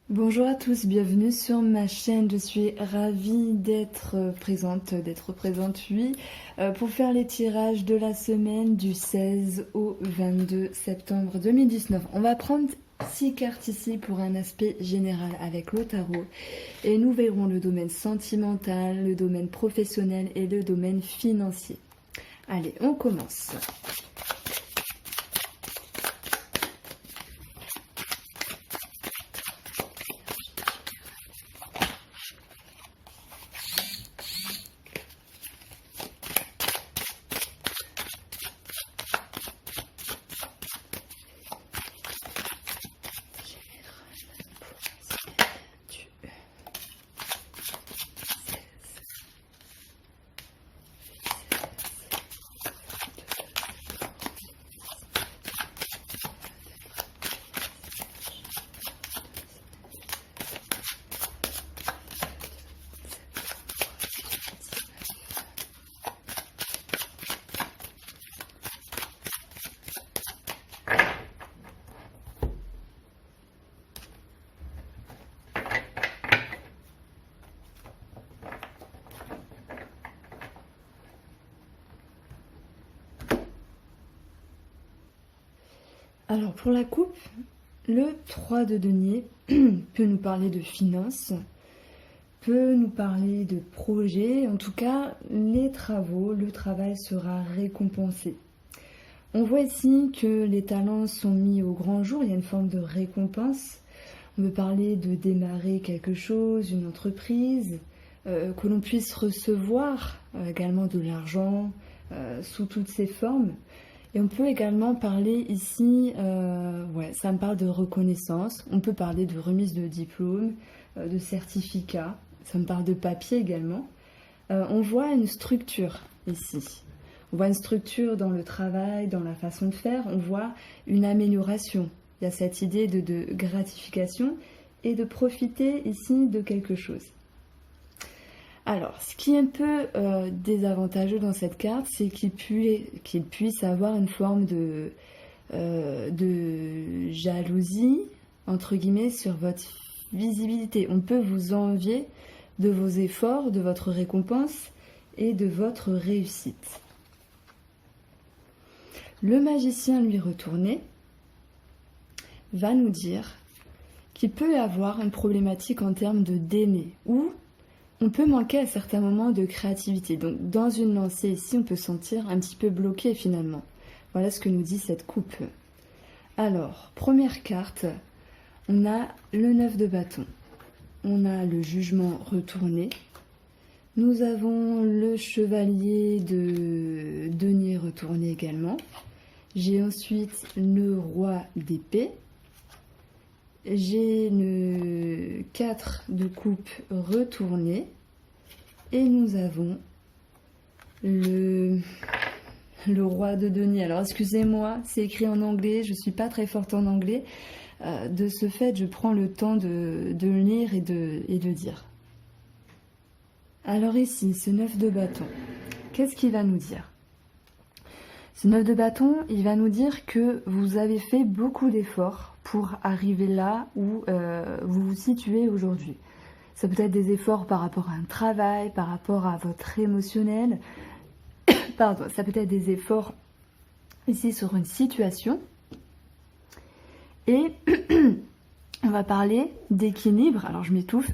Bonjour à tous, bienvenue sur ma chaîne. Je suis ravie d'être présente, oui, pour faire les tirages de la semaine du 16 au 22 septembre 2019. On va prendre 6 cartes ici pour un aspect général avec le tarot et nous verrons le domaine sentimental, le domaine professionnel et le domaine financier. Allez, on commence. Alors pour la coupe, le 3 de denier peut nous parler de finances, peut nous parler de projets, en tout cas les travaux, le travail sera récompensé. On voit ici que les talents sont mis au grand jour, il y a une forme de récompense. On veut parler de démarrer quelque chose, une entreprise, que l'on puisse recevoir également de l'argent sous toutes ses formes. Et on peut également parler ici, ça me parle de reconnaissance, on peut parler de remise de diplôme, de certificat, ça me parle de papier également. On voit une structure ici, on voit une structure dans le travail, dans la façon de faire, on voit une amélioration. Il y a cette idée de gratification et de profiter ici de quelque chose. Alors, ce qui est un peu désavantageux dans cette carte, c'est qu'il puisse avoir une forme de jalousie, entre guillemets, sur votre visibilité. On peut vous envier de vos efforts, de votre récompense et de votre réussite. Le magicien, lui retourné, va nous dire qu'il peut y avoir une problématique en termes de d'aimer, ou on peut manquer à certains moments de créativité. Donc dans une lancée ici, on peut se sentir un petit peu bloqué finalement. Voilà ce que nous dit cette coupe. Alors, première carte, on a le 9 de bâton. On a le jugement retourné. Nous avons le chevalier de denier retourné également. J'ai ensuite le roi d'épée. J'ai le 4 de coupe retourné et nous avons le roi de denier. Alors excusez-moi, c'est écrit en anglais, je ne suis pas très forte en anglais. De ce fait, je prends le temps de lire et de dire. Alors ici, ce 9 de bâton, qu'est-ce qu'il va nous dire ? Ce 9 de bâton, il va nous dire que vous avez fait beaucoup d'efforts pour arriver là où vous vous situez aujourd'hui. Ça peut être des efforts par rapport à un travail, par rapport à votre émotionnel. Pardon, ça peut être des efforts ici sur une situation. Et on va parler d'équilibre. Alors je m'étouffe.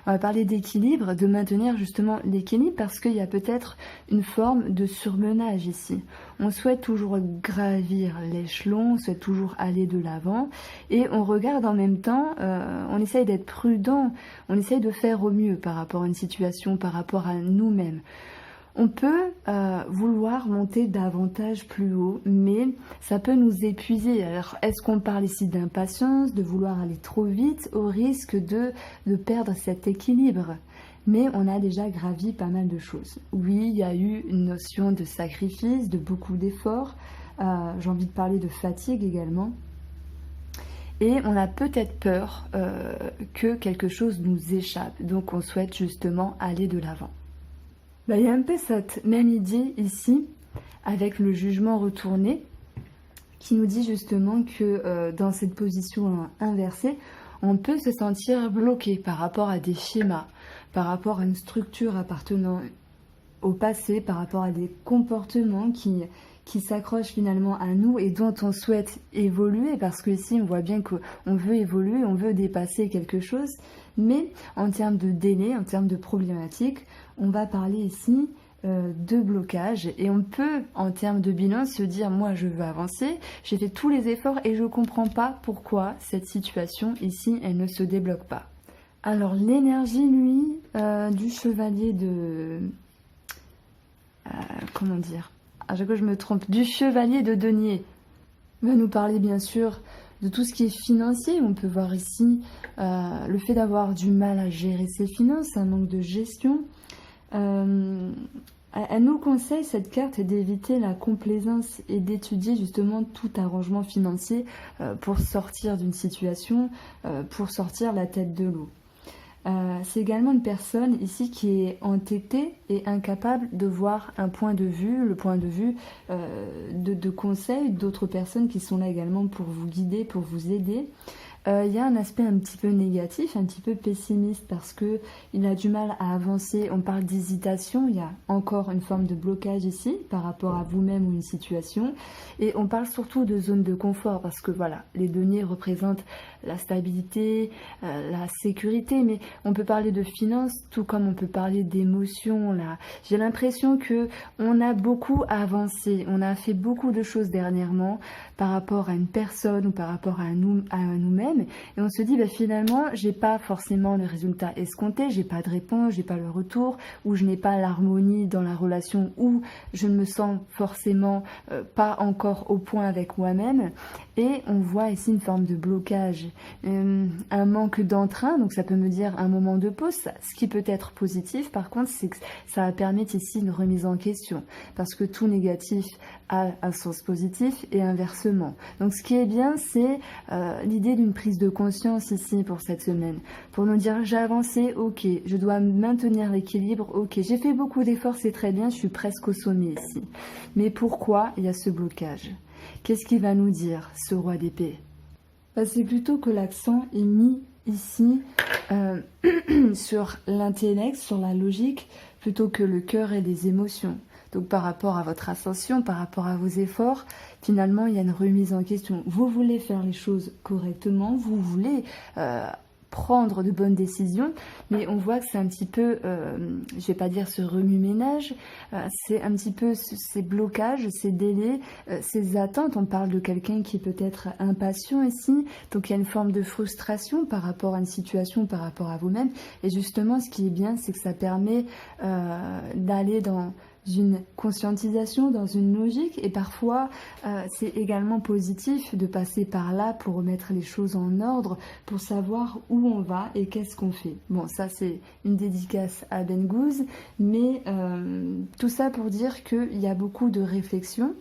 On va parler d'équilibre, de maintenir justement l'équilibre parce qu'il y a peut-être une forme de surmenage ici. On souhaite toujours gravir l'échelon, on souhaite toujours aller de l'avant et on regarde en même temps, on essaye d'être prudent, on essaye de faire au mieux par rapport à une situation, par rapport à nous-mêmes. On peut vouloir monter davantage plus haut, mais ça peut nous épuiser. Alors, est-ce qu'on parle ici d'impatience, de vouloir aller trop vite, au risque de perdre cet équilibre ? Mais on a déjà gravi pas mal de choses. Oui, il y a eu une notion de sacrifice, de beaucoup d'efforts. J'ai envie de parler de fatigue également. Et on a peut-être peur que quelque chose nous échappe. Donc, on souhaite justement aller de l'avant. Il y a un peu cette même idée ici avec le jugement retourné qui nous dit justement que dans cette position inversée, On peut se sentir bloqué par rapport à des schémas, par rapport à une structure appartenant au passé, par rapport à des comportements qui s'accrochent finalement à nous et dont on souhaite évoluer, parce que ici on voit bien qu'on veut évoluer, on veut dépasser quelque chose, mais en termes de délai, en termes de problématiques, on va parler ici de blocage, et on peut en termes de bilan se dire moi je veux avancer, j'ai fait tous les efforts et je comprends pas pourquoi cette situation ici elle ne se débloque pas. Alors l'énergie lui du chevalier de comment dire, à chaque fois je me trompe, du chevalier de denier va nous parler bien sûr de tout ce qui est financier. On peut voir ici le fait d'avoir du mal à gérer ses finances, un manque de gestion. Elle nous conseille, cette carte, d'éviter la complaisance et d'étudier justement tout arrangement financier pour sortir d'une situation, pour sortir la tête de l'eau. C'est également une personne ici qui est entêtée et incapable de voir un point de vue, le point de vue de conseils d'autres personnes qui sont là également pour vous guider, pour vous aider. Il y a un aspect un petit peu négatif, un petit peu pessimiste, parce que il a du mal à avancer. On parle d'hésitation, il y a encore une forme de blocage ici par rapport à vous-même ou une situation. Et on parle surtout de zone de confort, parce que voilà, les deniers représentent la stabilité, la sécurité, mais on peut parler de finances, tout comme on peut parler d'émotions. Là, j'ai l'impression que on a beaucoup avancé, on a fait beaucoup de choses dernièrement par rapport à une personne ou par rapport à nous-mêmes. Et on se dit finalement j'ai pas forcément le résultat escompté, j'ai pas de réponse, j'ai pas le retour, ou je n'ai pas l'harmonie dans la relation, ou je ne me sens forcément pas encore au point avec moi-même, et on voit ici une forme de blocage, un manque d'entrain. Donc ça peut me dire un moment de pause, ce qui peut être positif. Par contre, c'est que ça va permettre ici une remise en question, parce que tout négatif a un sens positif et inversement. Donc ce qui est bien, c'est l'idée d'une prise de conscience ici pour cette semaine, pour nous dire j'ai avancé, ok, je dois maintenir l'équilibre, ok, j'ai fait beaucoup d'efforts, c'est très bien, je suis presque au sommet ici. Mais pourquoi il y a ce blocage? Qu'est-ce qu'il va nous dire, ce roi d'épée? C'est plutôt que l'accent est mis ici sur l'intellect, sur la logique, plutôt que le cœur et les émotions. Donc par rapport à votre ascension, par rapport à vos efforts, finalement il y a une remise en question. Vous voulez faire les choses correctement, vous voulez prendre de bonnes décisions, mais on voit que c'est un petit peu, je vais pas dire ce remue-ménage, c'est un petit peu ces blocages, ces délais, ces attentes. On parle de quelqu'un qui peut être impatient ici, donc il y a une forme de frustration par rapport à une situation, par rapport à vous-même. Et justement, ce qui est bien, c'est que ça permet d'aller dans une conscientisation, dans une logique, et parfois c'est également positif de passer par là pour remettre les choses en ordre, pour savoir où on va et qu'est-ce qu'on fait. Bon, ça c'est une dédicace à Ben Gouze, mais tout ça pour dire qu'il y a beaucoup de réflexion.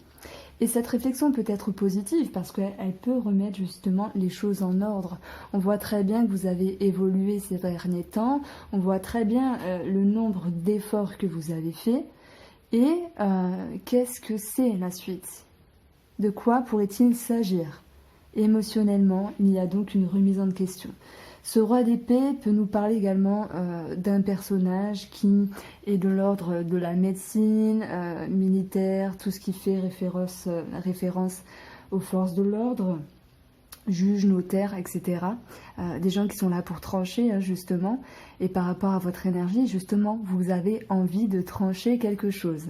Et cette réflexion peut être positive parce qu'elle peut remettre justement les choses en ordre. On voit très bien que vous avez évolué ces derniers temps, on voit très bien le nombre d'efforts que vous avez faits. Et qu'est-ce que c'est la suite? De quoi pourrait-il s'agir? Émotionnellement, il y a donc une remise en question. Ce roi d'épée peut nous parler également d'un personnage qui est de l'ordre de la médecine, militaire, tout ce qui fait référence aux forces de l'ordre, juges, notaires, etc. Des gens qui sont là pour trancher, justement. Et par rapport à votre énergie, justement, vous avez envie de trancher quelque chose.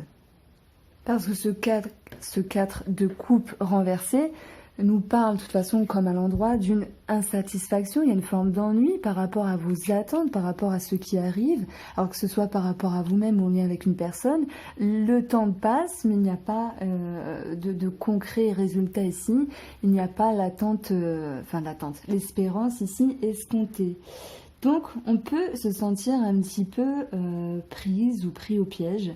Parce que ce 4 de coupe renversé nous parle de toute façon comme à l'endroit d'une insatisfaction. Il y a une forme d'ennui par rapport à vos attentes, par rapport à ce qui arrive, alors que ce soit par rapport à vous-même ou en lien avec une personne. Le temps passe, mais il n'y a pas de concret résultat ici. Il n'y a pas l'espérance ici escomptée. Donc on peut se sentir un petit peu prise ou pris au piège,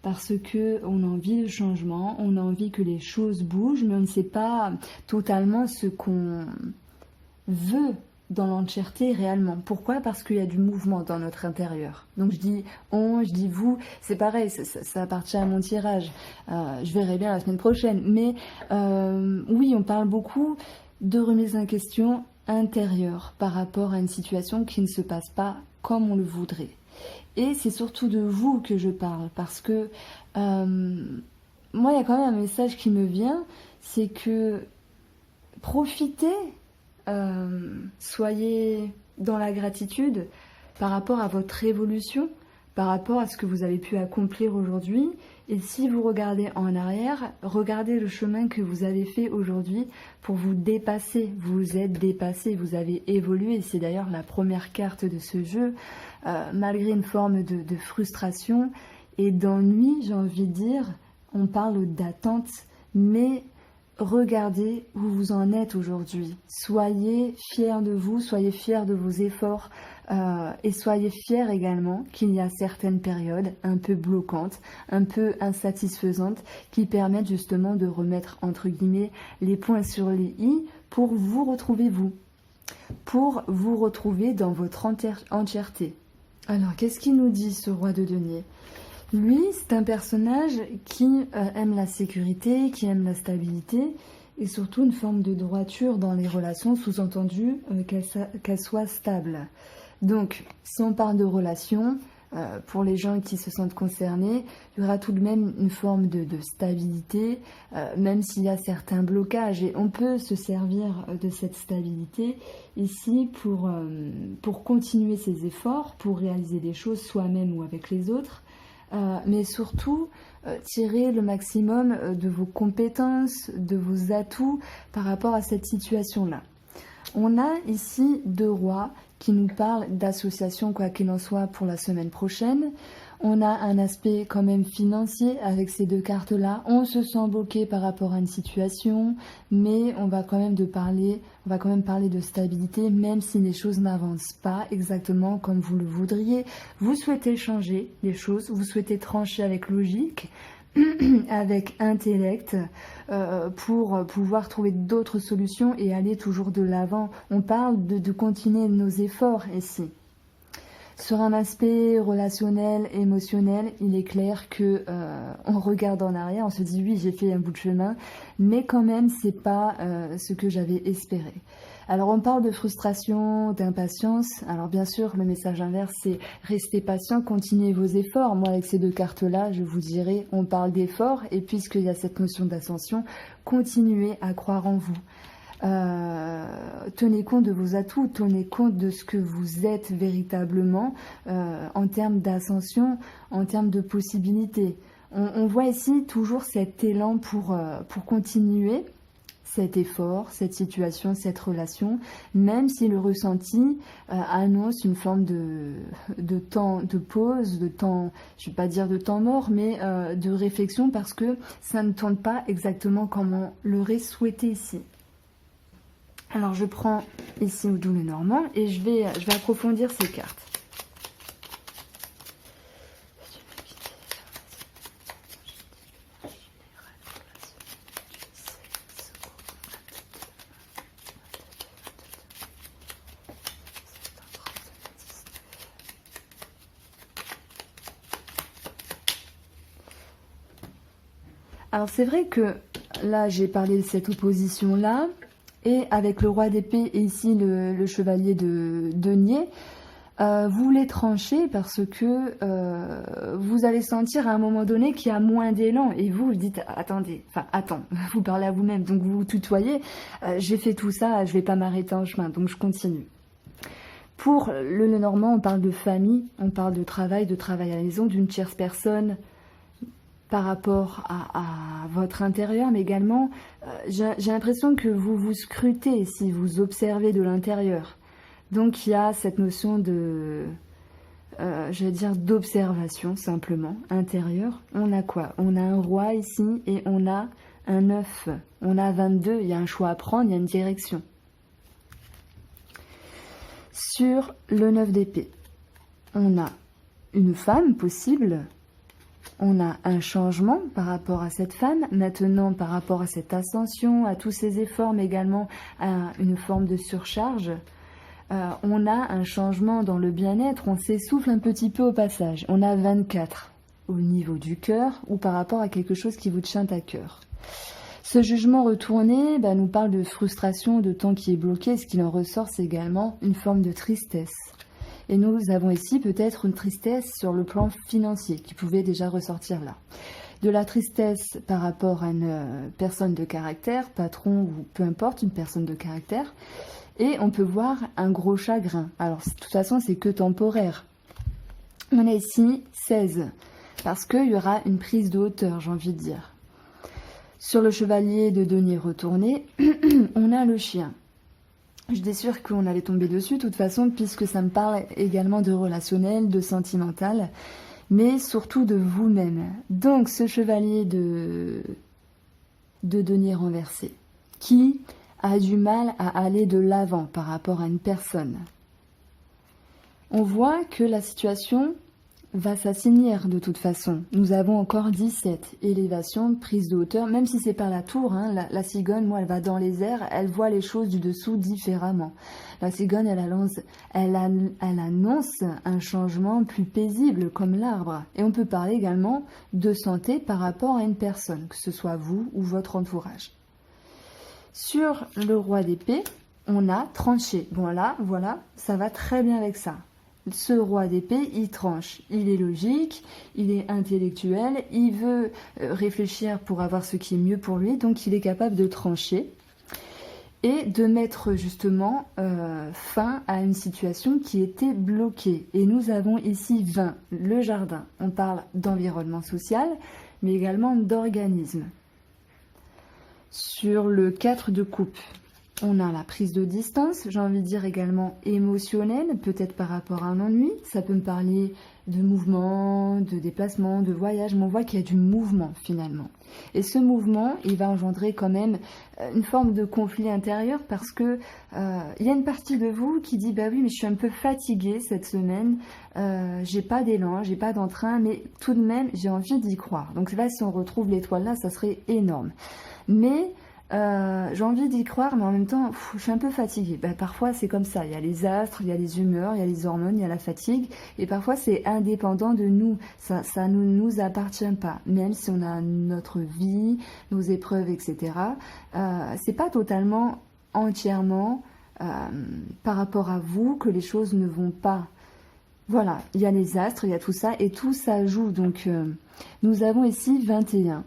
parce que on a envie de changement, on a envie que les choses bougent, mais on ne sait pas totalement ce qu'on veut dans l'entièreté réellement. Pourquoi? Parce qu'il y a du mouvement dans notre intérieur. Donc je dis on, je dis vous, c'est pareil, ça appartient à mon tirage. Je verrai bien la semaine prochaine. Mais oui, on parle beaucoup de remise en question intérieur par rapport à une situation qui ne se passe pas comme on le voudrait. Et c'est surtout de vous que je parle, parce que moi, il y a quand même un message qui me vient, c'est que profitez, soyez dans la gratitude par rapport à votre évolution, par rapport à ce que vous avez pu accomplir aujourd'hui. Et si vous regardez en arrière, regardez le chemin que vous avez fait aujourd'hui pour vous dépasser. Vous vous êtes dépassé, vous avez évolué. C'est d'ailleurs la première carte de ce jeu. Malgré une forme de frustration et d'ennui, j'ai envie de dire, on parle d'attente, mais regardez où vous en êtes aujourd'hui. Soyez fiers de vous, soyez fiers de vos efforts et soyez fiers également qu'il y a certaines périodes un peu bloquantes, un peu insatisfaisantes qui permettent justement de remettre entre guillemets les points sur les i pour vous retrouver vous, pour vous retrouver dans votre entièreté. Alors qu'est-ce qu'il nous dit ce roi de denier ? Lui, c'est un personnage qui aime la sécurité, qui aime la stabilité et surtout une forme de droiture dans les relations, sous-entendu qu'elle soit stable. Donc, si on parle de relations, pour les gens qui se sentent concernés, il y aura tout de même une forme de stabilité, même s'il y a certains blocages. Et on peut se servir de cette stabilité ici pour continuer ses efforts, pour réaliser des choses soi-même ou avec les autres. Mais surtout tirer le maximum de vos compétences, de vos atouts par rapport à cette situation-là. On a ici 2 rois qui nous parlent d'association, quoi qu'il en soit, pour la semaine prochaine. On a un aspect quand même financier avec ces 2 cartes-là. On se sent bloqué par rapport à une situation, mais on va quand même parler de stabilité, même si les choses n'avancent pas exactement comme vous le voudriez. Vous souhaitez changer les choses, vous souhaitez trancher avec logique, avec intellect, pour pouvoir trouver d'autres solutions et aller toujours de l'avant. On parle de continuer nos efforts ici. Sur un aspect relationnel, émotionnel, il est clair que on regarde en arrière, on se dit oui, j'ai fait un bout de chemin, mais quand même c'est pas ce que j'avais espéré. Alors on parle de frustration, d'impatience. Alors bien sûr, le message inverse, c'est restez patient, continuez vos efforts. Moi, avec ces 2 cartes-là, je vous dirais, on parle d'efforts, et puisqu'il y a cette notion d'ascension, continuez à croire en vous. Tenez compte de vos atouts, tenez compte de ce que vous êtes véritablement en termes d'ascension, en termes de possibilités. On voit ici toujours cet élan pour continuer cet effort, cette situation, cette relation, même si le ressenti annonce une forme de temps de pause, de temps, je ne vais pas dire de temps mort, mais de réflexion, parce que ça ne tourne pas exactement comme on l'aurait souhaité ici. Alors je prends ici au double normand et je vais approfondir ces cartes. Alors c'est vrai que là j'ai parlé de cette opposition-là, et avec le roi d'épée et ici le chevalier de denier, vous les tranchez parce que vous allez sentir à un moment donné qu'il y a moins d'élan, et vous dites attends, vous parlez à vous-même, donc vous vous tutoyez, j'ai fait tout ça, je vais pas m'arrêter en chemin, donc je continue. Pour le Lenormand, on parle de famille, on parle de travail à la maison, d'une tierce personne par rapport à votre intérieur, mais également, j'ai l'impression que vous vous scrutez si vous observez de l'intérieur. Donc il y a cette notion de, d'observation simplement, intérieure. On a quoi? On a un roi ici et on a un 9. On a 22, il y a un choix à prendre, il y a une direction. Sur le 9 d'épée, on a une femme possible. On a un changement par rapport à cette femme, maintenant par rapport à cette ascension, à tous ces efforts, mais également à une forme de surcharge. On a un changement dans le bien-être, on s'essouffle un petit peu au passage. On a 24 au niveau du cœur ou par rapport à quelque chose qui vous tient à cœur. Ce jugement retourné nous parle de frustration, de temps qui est bloqué. Ce qu'il en ressort, c'est également une forme de tristesse. Et nous avons ici peut-être une tristesse sur le plan financier qui pouvait déjà ressortir là. De la tristesse par rapport à une personne de caractère, patron ou peu importe, une personne de caractère. Et on peut voir un gros chagrin. Alors, de toute façon, c'est que temporaire. On a ici 16, parce qu'il y aura une prise de hauteur, j'ai envie de dire. Sur le chevalier de denier retourné, on a le chien. J'étais sûre qu'on allait tomber dessus, de toute façon, puisque ça me parle également de relationnel, de sentimental, mais surtout de vous-même. Donc, ce chevalier de denier renversé, qui a du mal à aller de l'avant par rapport à une personne. On voit que la situation va s'assainir de toute façon. Nous avons encore 17. Élévation, prise de hauteur, même si c'est par la tour, la cigogne, moi, elle va dans les airs, elle voit les choses du dessous différemment. La cigogne, elle annonce un changement plus paisible, comme l'arbre. Et on peut parler également de santé par rapport à une personne, que ce soit vous ou votre entourage. Sur le roi d'épée, on a tranché. Voilà, ça va très bien avec ça. Ce roi d'épée, il tranche. Il est logique, il est intellectuel, il veut réfléchir pour avoir ce qui est mieux pour lui, donc il est capable de trancher et de mettre justement fin à une situation qui était bloquée. Et nous avons ici 20, le jardin. On parle d'environnement social, mais également d'organisme. Sur le 4 de coupe, on a la prise de distance, j'ai envie de dire également émotionnelle, peut-être par rapport à un ennui. Ça peut me parler de mouvement, de déplacement, de voyage, mais on voit qu'il y a du mouvement finalement. Et ce mouvement, il va engendrer quand même une forme de conflit intérieur parce que il y a une partie de vous qui dit bah oui, mais je suis un peu fatiguée cette semaine, j'ai pas d'élan, j'ai pas d'entrain, mais tout de même j'ai envie d'y croire. Donc là, si on retrouve l'étoile là, ça serait énorme. Mais j'ai envie d'y croire, mais en même temps, je suis un peu fatiguée. Parfois, c'est comme ça. Il y a les astres, il y a les humeurs, il y a les hormones, il y a la fatigue. Et parfois, c'est indépendant de nous. Ça ne nous appartient pas. Même si on a notre vie, nos épreuves, etc. C'est pas totalement, entièrement par rapport à vous que les choses ne vont pas. Voilà, il y a les astres, il y a tout ça, et tout ça joue. Donc, nous avons ici 21.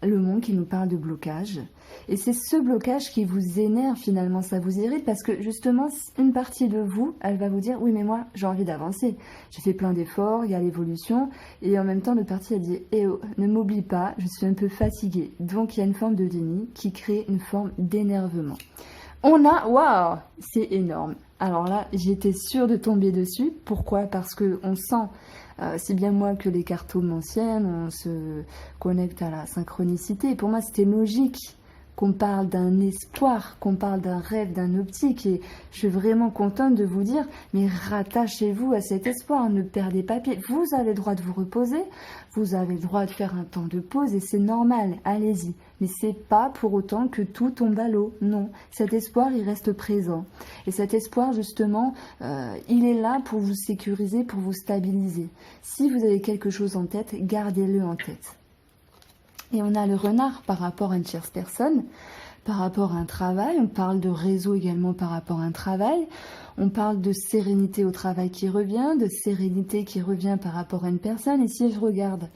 Le monde qui nous parle de blocage. Et c'est ce blocage qui vous énerve finalement, ça vous irrite parce que justement, une partie de vous, elle va vous dire « Oui, mais moi, j'ai envie d'avancer. J'ai fait plein d'efforts, il y a l'évolution. » Et en même temps, l'autre partie, elle dit « Eh oh, ne m'oublie pas, je suis un peu fatiguée. » Donc, il y a une forme de déni qui crée une forme d'énervement. On a... Waouh, c'est énorme. Alors là, j'étais sûre de tomber dessus. Pourquoi? Parce qu'on sent... si bien moi que les cartomanciennes, on se connecte à la synchronicité. Et pour moi, c'était logique qu'on parle d'un espoir, qu'on parle d'un rêve, d'un optique. Et je suis vraiment contente de vous dire, mais rattachez-vous à cet espoir, ne perdez pas pied. Vous avez le droit de vous reposer, vous avez le droit de faire un temps de pause et c'est normal, allez-y. Mais c'est pas pour autant que tout tombe à l'eau, non. Cet espoir, il reste présent. Et cet espoir, justement, il est là pour vous sécuriser, pour vous stabiliser. Si vous avez quelque chose en tête, gardez-le en tête. Et on a le renard par rapport à une tierce personne, par rapport à un travail. On parle de réseau également par rapport à un travail. On parle de sérénité au travail qui revient, de sérénité qui revient par rapport à une personne. Et si je regarde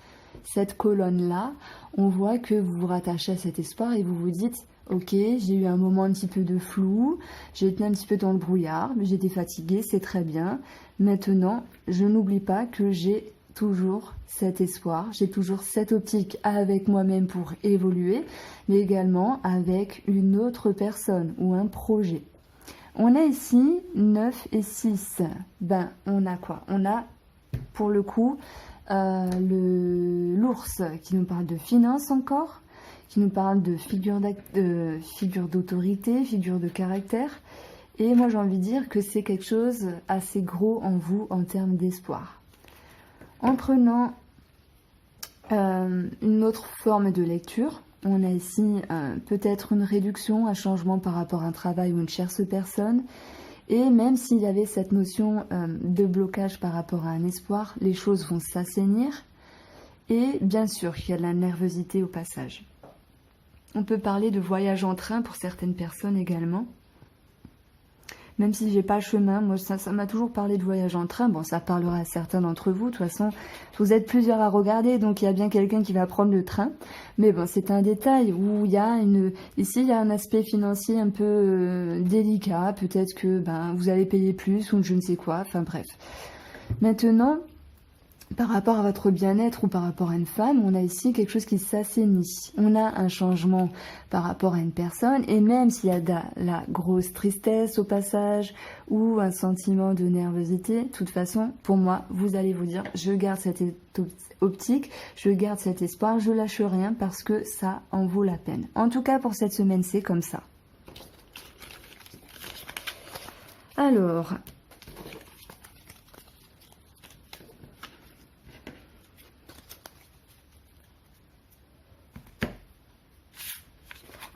cette colonne-là, on voit que vous vous rattachez à cet espoir et vous vous dites « Ok, j'ai eu un moment un petit peu de flou, j'ai été un petit peu dans le brouillard, mais j'étais fatiguée, c'est très bien. Maintenant, je n'oublie pas que j'ai toujours cet espoir, j'ai toujours cette optique avec moi-même pour évoluer, mais également avec une autre personne ou un projet. » On a ici 9 et 6. On a quoi? On a, pour le coup, l'ours qui nous parle de finances encore, qui nous parle de figure d'autorité, figure de caractère. Et moi, j'ai envie de dire que c'est quelque chose assez gros en vous en termes d'espoir. En prenant une autre forme de lecture, on a ici peut-être une réduction, un changement par rapport à un travail ou une tierce personne. Et même s'il y avait cette notion de blocage par rapport à un espoir, les choses vont s'assainir. Et bien sûr qu'il y a de la nervosité au passage. On peut parler de voyage en train pour certaines personnes également. Même si j'ai pas le chemin, moi ça m'a toujours parlé de voyage en train. Bon, ça parlera à certains d'entre vous. De toute façon, vous êtes plusieurs à regarder, donc il y a bien quelqu'un qui va prendre le train. Mais bon, c'est un détail où il y a ici il y a un aspect financier un peu délicat. Peut-être que vous allez payer plus ou je ne sais quoi. Enfin bref. Maintenant, par rapport à votre bien-être ou par rapport à une femme, on a ici quelque chose qui s'assainit. On a un changement par rapport à une personne, et même s'il y a de la grosse tristesse au passage ou un sentiment de nervosité, de toute façon, pour moi, vous allez vous dire, je garde cette optique, je garde cet espoir, je lâche rien parce que ça en vaut la peine. En tout cas, pour cette semaine, c'est comme ça. Alors...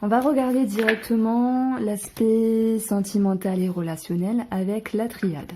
on va regarder directement l'aspect sentimental et relationnel avec la triade.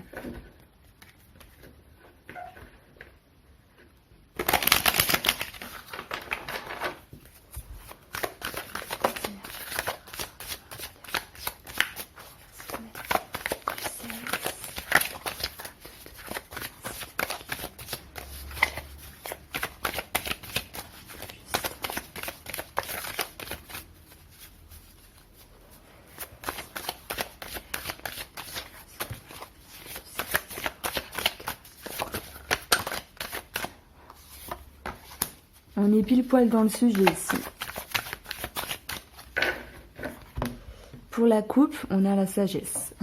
On est pile poil dans le sujet ici. Pour la coupe, on a la sagesse.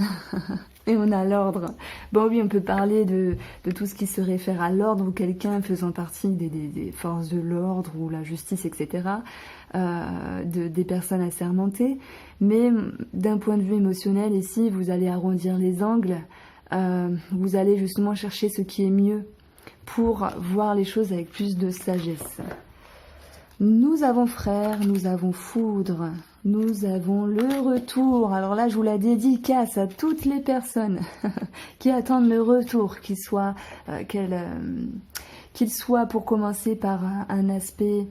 Et on a l'ordre. Bon oui, on peut parler de tout ce qui se réfère à l'ordre ou quelqu'un faisant partie des forces de l'ordre ou la justice, etc. Des personnes assermentées. Mais d'un point de vue émotionnel, ici, vous allez arrondir les angles. Vous allez justement chercher ce qui est mieux pour voir les choses avec plus de sagesse. Nous avons frère, nous avons foudre, nous avons le retour. Alors là, je vous la dédicace à toutes les personnes qui attendent le retour, qu'il soit pour commencer par un aspect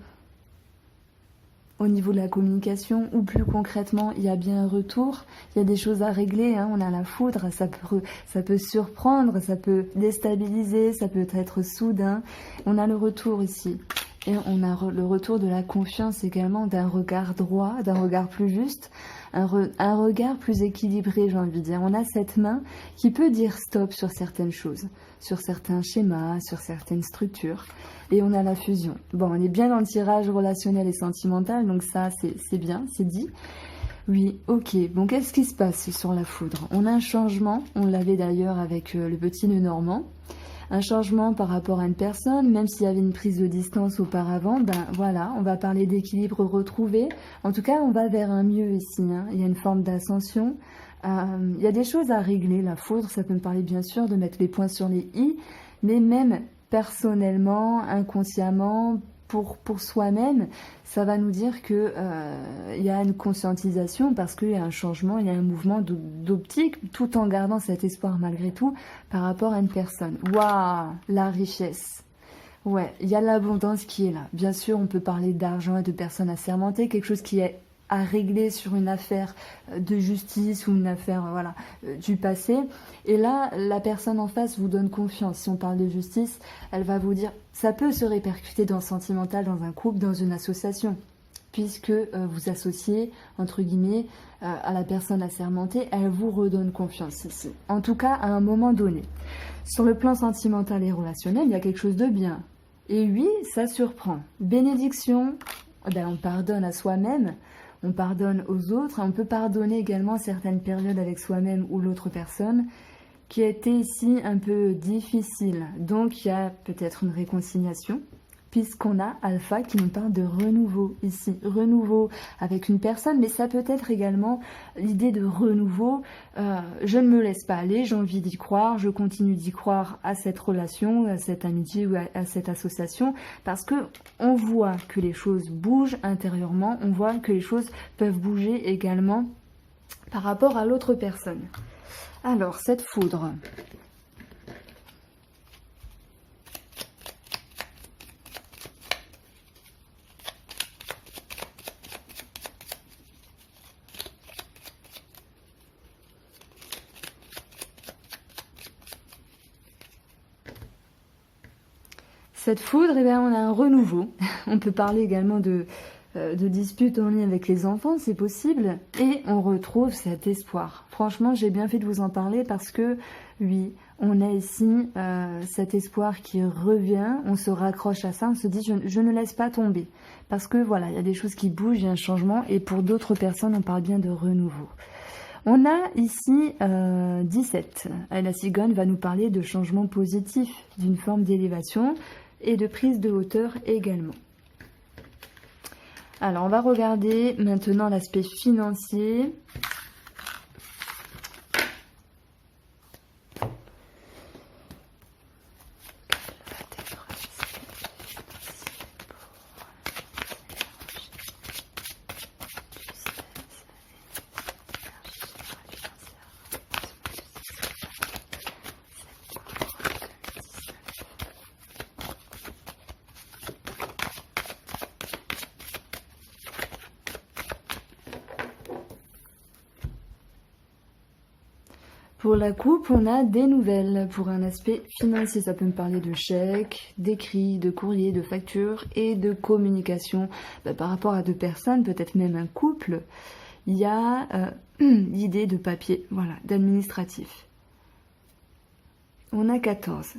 au niveau de la communication, ou plus concrètement, il y a bien un retour, il y a des choses à régler, hein, on a la foudre, ça peut surprendre, ça peut déstabiliser, ça peut être soudain. On a le retour ici. Et on a le retour de la confiance également, d'un regard droit, d'un regard plus juste, un regard plus équilibré, j'ai envie de dire. On a cette main qui peut dire stop sur certaines choses, sur certains schémas, sur certaines structures. Et on a la fusion. Bon, on est bien dans le tirage relationnel et sentimental, donc ça, c'est bien, c'est dit. Oui, ok. Bon, qu'est-ce qui se passe sur la foudre? On a un changement, on l'avait d'ailleurs avec le petit nœud normand. Un changement par rapport à une personne, même s'il y avait une prise de distance auparavant, voilà, on va parler d'équilibre retrouvé. En tout cas, on va vers un mieux ici, hein. Il y a une forme d'ascension. Il y a des choses à régler, la foudre, ça peut me parler bien sûr de mettre les points sur les i, mais même personnellement, inconsciemment, pour soi-même, ça va nous dire que il y a une conscientisation parce qu'il y a un changement, il y a un mouvement d'optique, tout en gardant cet espoir malgré tout par rapport à une personne. Waouh, la richesse. Ouais, il y a l'abondance qui est là. Bien sûr, on peut parler d'argent et de personnes assermentées, quelque chose qui est à régler sur une affaire de justice ou une affaire du passé. Et là, la personne en face vous donne confiance. Si on parle de justice, elle va vous dire, ça peut se répercuter dans le sentimental, dans un couple, dans une association, puisque vous associez, entre guillemets, à la personne assermentée, elle vous redonne confiance ici. En tout cas, à un moment donné. Sur le plan sentimental et relationnel, il y a quelque chose de bien. Et oui, ça surprend. Bénédiction, on pardonne à soi-même, on pardonne aux autres, on peut pardonner également certaines périodes avec soi-même ou l'autre personne qui a été ici un peu difficile. Donc il y a peut-être une réconciliation, puisqu'on a Alpha qui nous parle de renouveau ici. Renouveau avec une personne, mais ça peut être également l'idée de renouveau. Je ne me laisse pas aller, j'ai envie d'y croire, je continue d'y croire à cette relation, à cette amitié ou à cette association, parce que on voit que les choses bougent intérieurement, on voit que les choses peuvent bouger également par rapport à l'autre personne. Alors, cette foudre... Cette foudre, eh bien, on a un renouveau. On peut parler également de disputes en lien avec les enfants, c'est possible. Et on retrouve cet espoir. Franchement, j'ai bien fait de vous en parler parce que, oui, on a ici cet espoir qui revient. On se raccroche à ça, on se dit je ne laisse pas tomber. Parce que voilà, il y a des choses qui bougent, il y a un changement. Et pour d'autres personnes, on parle bien de renouveau. On a ici 17. La cigogne va nous parler de changement positif, d'une forme d'élévation et de prise de hauteur également. Alors, on va regarder maintenant l'aspect financier. Pour la coupe, on a des nouvelles pour un aspect financier. Ça peut me parler de chèques, d'écrits, de courriers, de factures et de communication par rapport à deux personnes, peut-être même un couple. Il y a l'idée de papier, voilà, d'administratif. On a 14.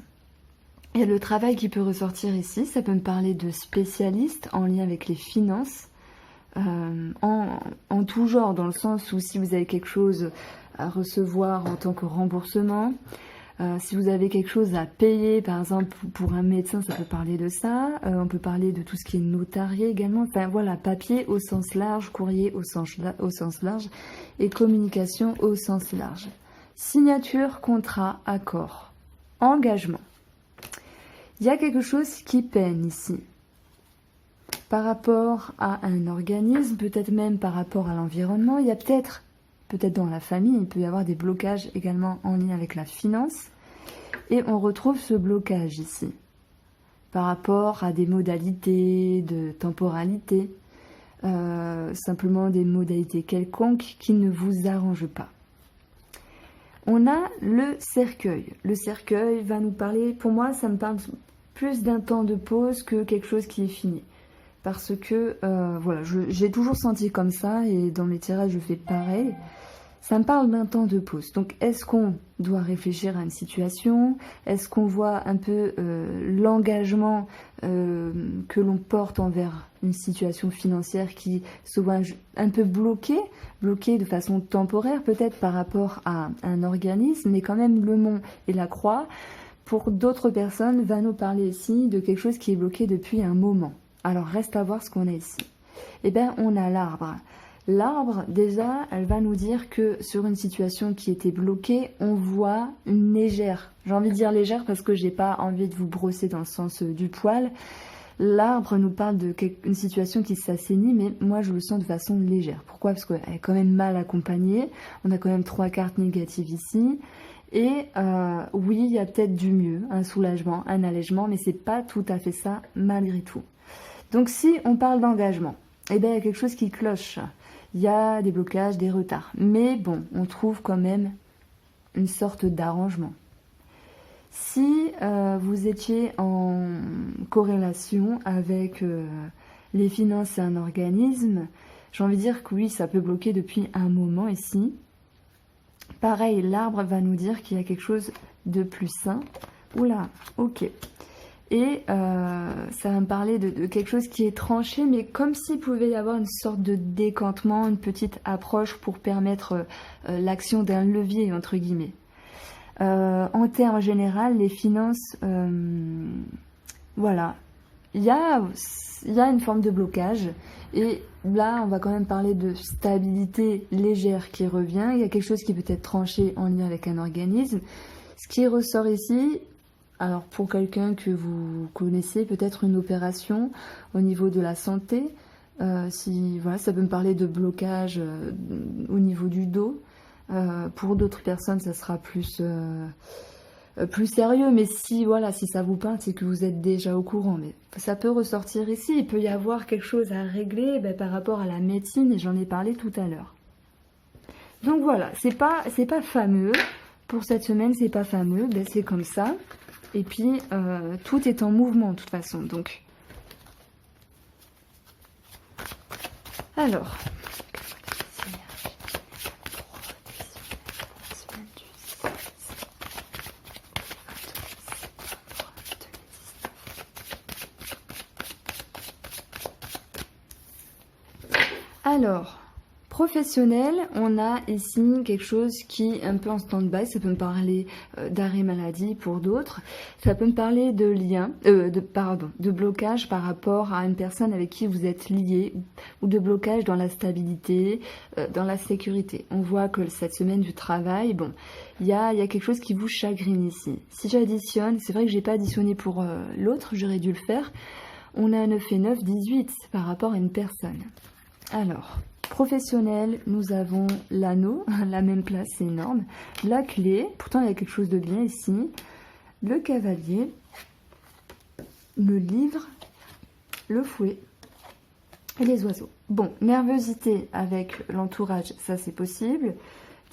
Et le travail qui peut ressortir ici, ça peut me parler de spécialistes en lien avec les finances, en tout genre, dans le sens où si vous avez quelque chose à recevoir en tant que remboursement, si vous avez quelque chose à payer, par exemple pour un médecin, ça peut parler de ça. On peut parler de tout ce qui est notarié également. Enfin voilà, papier au sens large, courrier au sens large et communication au sens large. Signature, contrat, accord, engagement. Il y a quelque chose qui peine ici. Par rapport à un organisme, peut-être même par rapport à l'environnement, il y a peut-être dans la famille, il peut y avoir des blocages également en lien avec la finance. Et on retrouve ce blocage ici, par rapport à des modalités de temporalité, simplement des modalités quelconques qui ne vous arrangent pas. On a le cercueil. Le cercueil va nous parler, pour moi, ça me parle plus d'un temps de pause que quelque chose qui est fini. Parce que, voilà, j'ai toujours senti comme ça, et dans mes tirages, je fais pareil. Ça me parle d'un temps de pause. Donc, est-ce qu'on doit réfléchir à une situation? Est-ce qu'on voit un peu l'engagement que l'on porte envers une situation financière qui se voit un peu bloquée de façon temporaire, peut-être par rapport à un organisme, mais quand même le mont et la croix, pour d'autres personnes, va nous parler ici de quelque chose qui est bloqué depuis un moment. Alors, reste à voir ce qu'on a ici. Eh bien, on a l'arbre. L'arbre, déjà, elle va nous dire que sur une situation qui était bloquée, on voit une légère. J'ai envie de dire légère parce que j'ai pas envie de vous brosser dans le sens du poil. L'arbre nous parle d'une situation qui s'assainit, mais moi je le sens de façon légère. Pourquoi? Parce qu'elle est quand même mal accompagnée. On a quand même 3 cartes négatives ici. Et oui, il y a peut-être du mieux, un soulagement, un allègement, mais c'est pas tout à fait ça malgré tout. Donc si on parle d'engagement, eh bien il y a quelque chose qui cloche. Il y a des blocages, des retards. Mais bon, on trouve quand même une sorte d'arrangement. Si vous étiez en corrélation avec les finances et un organisme, j'ai envie de dire que oui, ça peut bloquer depuis un moment ici. Pareil, l'arbre va nous dire qu'il y a quelque chose de plus sain. Oula, ok. Et ça va me parler de quelque chose qui est tranché, mais comme s'il pouvait y avoir une sorte de décantement, une petite approche pour permettre l'action d'un levier, entre guillemets. En termes généraux, les finances, voilà, il y a une forme de blocage. Et là, on va quand même parler de stabilité légère qui revient. Il y a quelque chose qui peut être tranché en lien avec un organisme. Ce qui ressort ici... Alors pour quelqu'un que vous connaissez, peut-être une opération au niveau de la santé, voilà, ça peut me parler de blocage au niveau du dos. Pour d'autres personnes, ça sera plus sérieux, mais si ça vous parle, c'est que vous êtes déjà au courant. Mais ça peut ressortir ici, il peut y avoir quelque chose à régler par rapport à la médecine, et j'en ai parlé tout à l'heure. Donc voilà, c'est pas fameux. Pour cette semaine, c'est pas fameux, c'est comme ça. Et puis, tout est en mouvement de toute façon. Donc, alors, alors, professionnel, on a ici quelque chose qui est un peu en stand-by. Ça peut me parler d'arrêt maladie pour d'autres. Ça peut me parler de lien, de blocage par rapport à une personne avec qui vous êtes lié, ou de blocage dans la stabilité, dans la sécurité. On voit que cette semaine du travail, bon, il y a quelque chose qui vous chagrine ici. Si j'additionne, c'est vrai que j'ai pas additionné pour l'autre, j'aurais dû le faire. On a un 9 et 9, 18 par rapport à une personne. Alors, professionnel, nous avons l'anneau, la même place, c'est énorme. La clé, pourtant il y a quelque chose de bien ici. Le cavalier, le livre, le fouet et les oiseaux. Bon, nervosité avec l'entourage, ça c'est possible.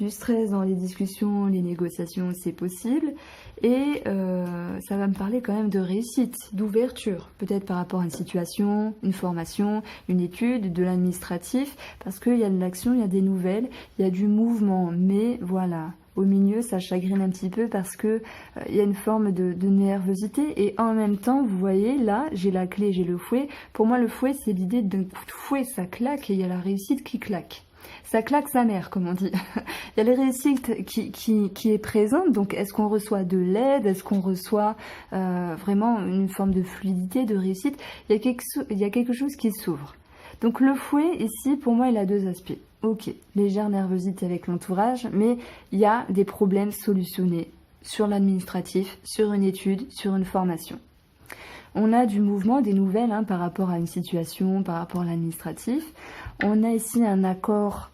Du stress dans les discussions, les négociations, c'est possible. Et ça va me parler quand même de réussite, d'ouverture. Peut-être par rapport à une situation, une formation, une étude, de l'administratif. Parce qu'il y a de l'action, il y a des nouvelles, il y a du mouvement. Mais voilà, au milieu, ça chagrine un petit peu parce que il y a une forme de nervosité. Et en même temps, vous voyez, là, j'ai la clé, j'ai le fouet. Pour moi, le fouet, c'est l'idée d'un coup de fouet, ça claque et il y a la réussite qui claque. Ça claque sa mère, comme on dit. Il y a la réussite qui est présente. Donc, est-ce qu'on reçoit de l'aide? Est-ce qu'on reçoit vraiment une forme de fluidité, de réussite? Il y a quelque chose qui s'ouvre. Donc, le fouet, ici, pour moi, il a deux aspects. Ok, légère nervosité avec l'entourage, mais il y a des problèmes solutionnés sur l'administratif, sur une étude, sur une formation. On a du mouvement, des nouvelles par rapport à une situation, par rapport à l'administratif. On a ici un accord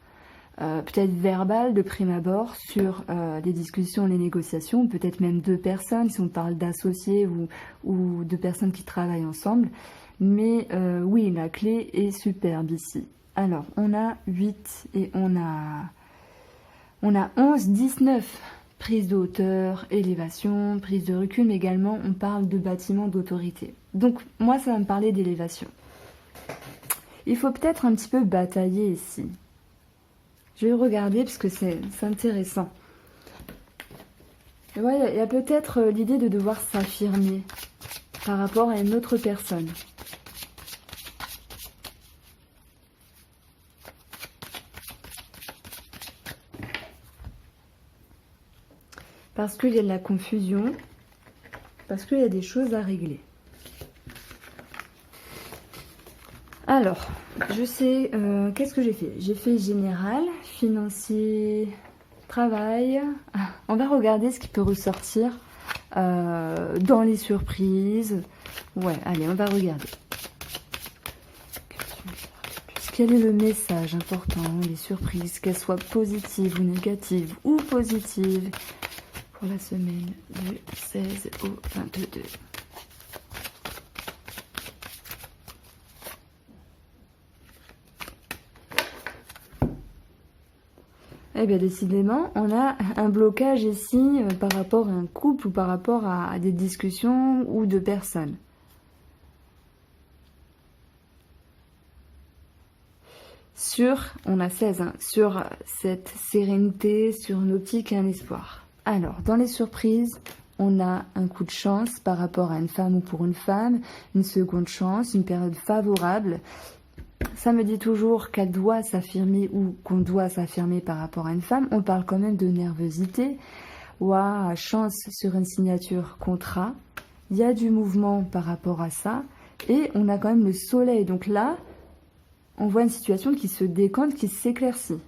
peut-être verbal de prime abord sur les discussions, les négociations, peut-être même deux personnes, si on parle d'associés ou de personnes qui travaillent ensemble. Mais oui, la clé est superbe ici. Alors, on a 8 et on a 11, 19. Prise de hauteur, élévation, prise de recul, mais également on parle de bâtiment d'autorité. Donc moi ça va me parler d'élévation. Il faut peut-être un petit peu batailler ici. Je vais regarder parce que c'est intéressant. Ouais, il y a peut-être l'idée de devoir s'affirmer par rapport à une autre personne. Parce qu'il y a de la confusion, parce qu'il y a des choses à régler. Alors, je sais, qu'est-ce que j'ai fait? J'ai fait général, financier, travail. On va regarder ce qui peut ressortir dans les surprises. Ouais, allez, on va regarder. Quel est le message important, les surprises, qu'elles soient positives ou négatives, ou positives, pour la semaine du 16 au 22. Eh bien, décidément, on a un blocage ici par rapport à un couple ou par rapport à des discussions ou de personnes. On a 16, sur cette sérénité, sur une optique et un espoir. Alors, dans les surprises, on a un coup de chance par rapport à une femme ou pour une femme, une seconde chance, une période favorable. Ça me dit toujours qu'elle doit s'affirmer ou qu'on doit s'affirmer par rapport à une femme. On parle quand même de nervosité. Ouah, chance sur une signature contrat. Il y a du mouvement par rapport à ça. Et on a quand même le soleil. Donc là, on voit une situation qui se décante, qui s'éclaircit.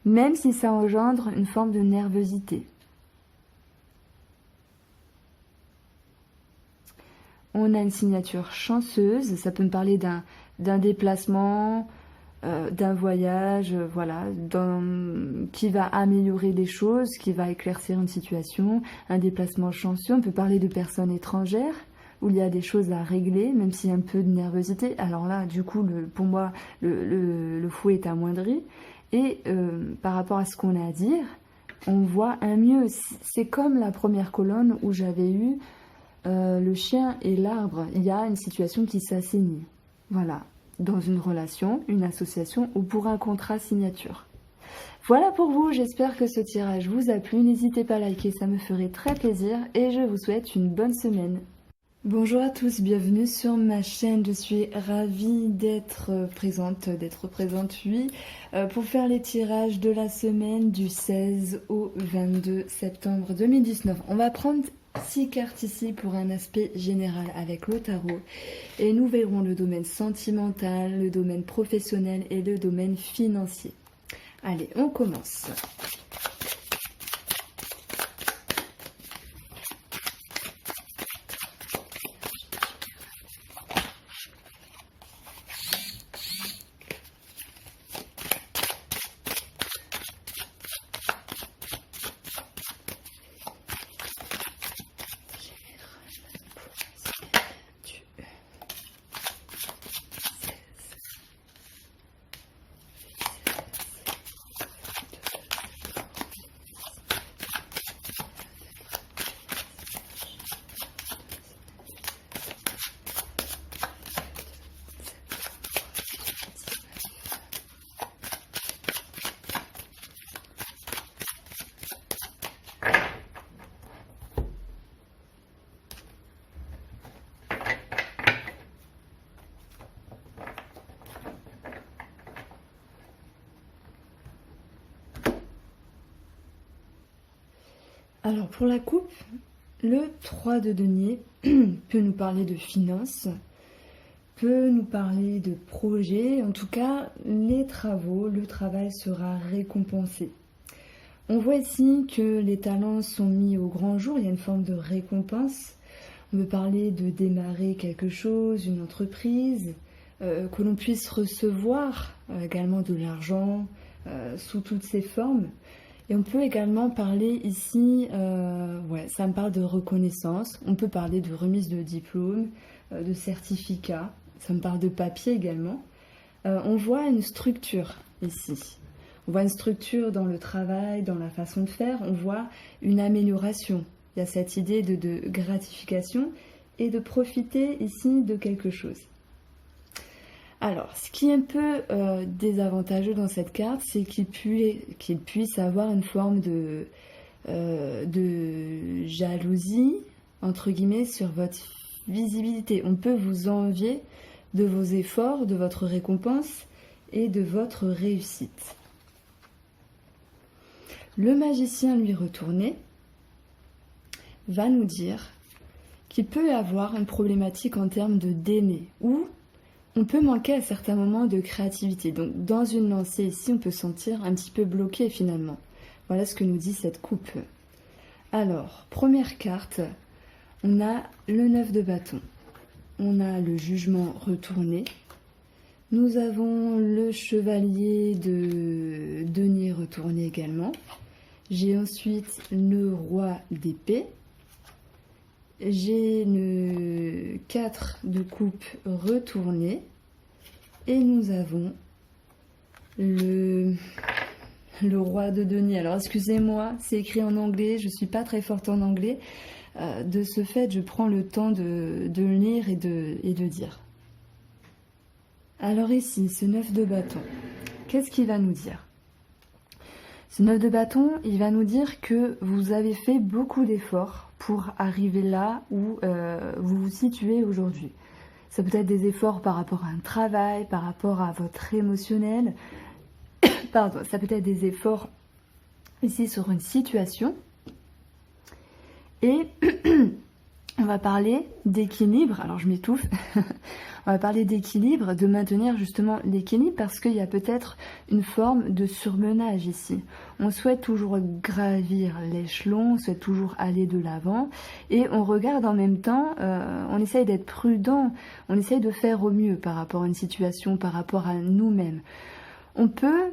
Même si ça engendre une forme de nervosité. On a une signature chanceuse, ça peut me parler d'un déplacement, d'un voyage, voilà, qui va améliorer des choses, qui va éclaircir une situation, un déplacement chanceux. On peut parler de personnes étrangères, où il y a des choses à régler, même s'il y a un peu de nervosité. Alors là, du coup, pour moi, le fouet est amoindri. Et par rapport à ce qu'on a à dire, on voit un mieux. C'est comme la première colonne où j'avais eu le chien et l'arbre. Il y a une situation qui s'assainit. Voilà, dans une relation, une association ou pour un contrat signature. Voilà pour vous, j'espère que ce tirage vous a plu. N'hésitez pas à liker, ça me ferait très plaisir et je vous souhaite une bonne semaine. Bonjour à tous, bienvenue sur ma chaîne. Je suis ravie d'être présente, oui, pour faire les tirages de la semaine du 16 au 22 septembre 2019. On va prendre 6 cartes ici pour un aspect général avec le tarot et nous verrons le domaine sentimental, le domaine professionnel et le domaine financier. Allez, on commence. Alors pour la coupe, le 3 de denier peut nous parler de finances, peut nous parler de projets, en tout cas les travaux, le travail sera récompensé. On voit ici que les talents sont mis au grand jour, il y a une forme de récompense. On veut parler de démarrer quelque chose, une entreprise, que l'on puisse recevoir également de l'argent sous toutes ses formes. Et on peut également parler ici, ça me parle de reconnaissance, on peut parler de remise de diplôme, de certificat, ça me parle de papier également. On voit une structure ici, on voit une structure dans le travail, dans la façon de faire, on voit une amélioration. Il y a cette idée de gratification et de profiter ici de quelque chose. Alors, ce qui est un peu désavantageux dans cette carte, c'est qu'il puisse avoir une forme de jalousie, entre guillemets, sur votre visibilité. On peut vous envier de vos efforts, de votre récompense et de votre réussite. Le magicien, lui retourné, va nous dire qu'il peut y avoir une problématique en termes de délai, ou on peut manquer à certains moments de créativité. Donc dans une lancée ici, on peut se sentir un petit peu bloqué finalement. Voilà ce que nous dit cette coupe. Alors, première carte, on a le 9 de bâton. On a le jugement retourné. Nous avons le chevalier de denier retourné également. J'ai ensuite le roi d'épée. J'ai le 4 de coupe retourné et nous avons le roi de denier. Alors excusez-moi, c'est écrit en anglais, je ne suis pas très forte en anglais. De ce fait, je prends le temps de lire et de dire. Alors ici, ce 9 de bâton, qu'est-ce qu'il va nous dire ? Ce 9 de bâton, il va nous dire que vous avez fait beaucoup d'efforts pour arriver là où vous vous situez aujourd'hui. Ça peut être des efforts par rapport à un travail, par rapport à votre émotionnel. Pardon, ça peut être des efforts ici sur une situation. Et on va parler d'équilibre. Alors je m'étouffe. On va parler d'équilibre, de maintenir justement l'équilibre parce qu'il y a peut-être une forme de surmenage ici. On souhaite toujours gravir l'échelon, on souhaite toujours aller de l'avant et on regarde en même temps, on essaye d'être prudent, on essaye de faire au mieux par rapport à une situation, par rapport à nous-mêmes. On peut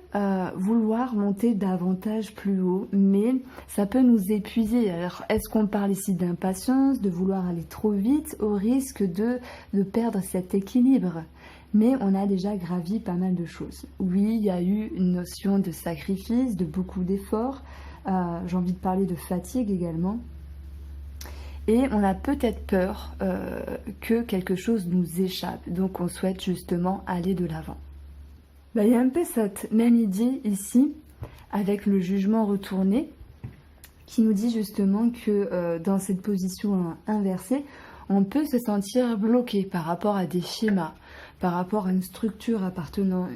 vouloir monter davantage plus haut, mais ça peut nous épuiser. Alors, est-ce qu'on parle ici d'impatience, de vouloir aller trop vite, au risque de perdre cet équilibre? Mais on a déjà gravi pas mal de choses. Oui, il y a eu une notion de sacrifice, de beaucoup d'efforts, J'ai envie de parler de fatigue également. Et on a peut-être peur que quelque chose nous échappe. Donc on souhaite justement aller de l'avant. Il y a un peu cette même idée ici avec le jugement retourné qui nous dit justement que dans cette position inversée, on peut se sentir bloqué par rapport à des schémas, par rapport à une structure appartenant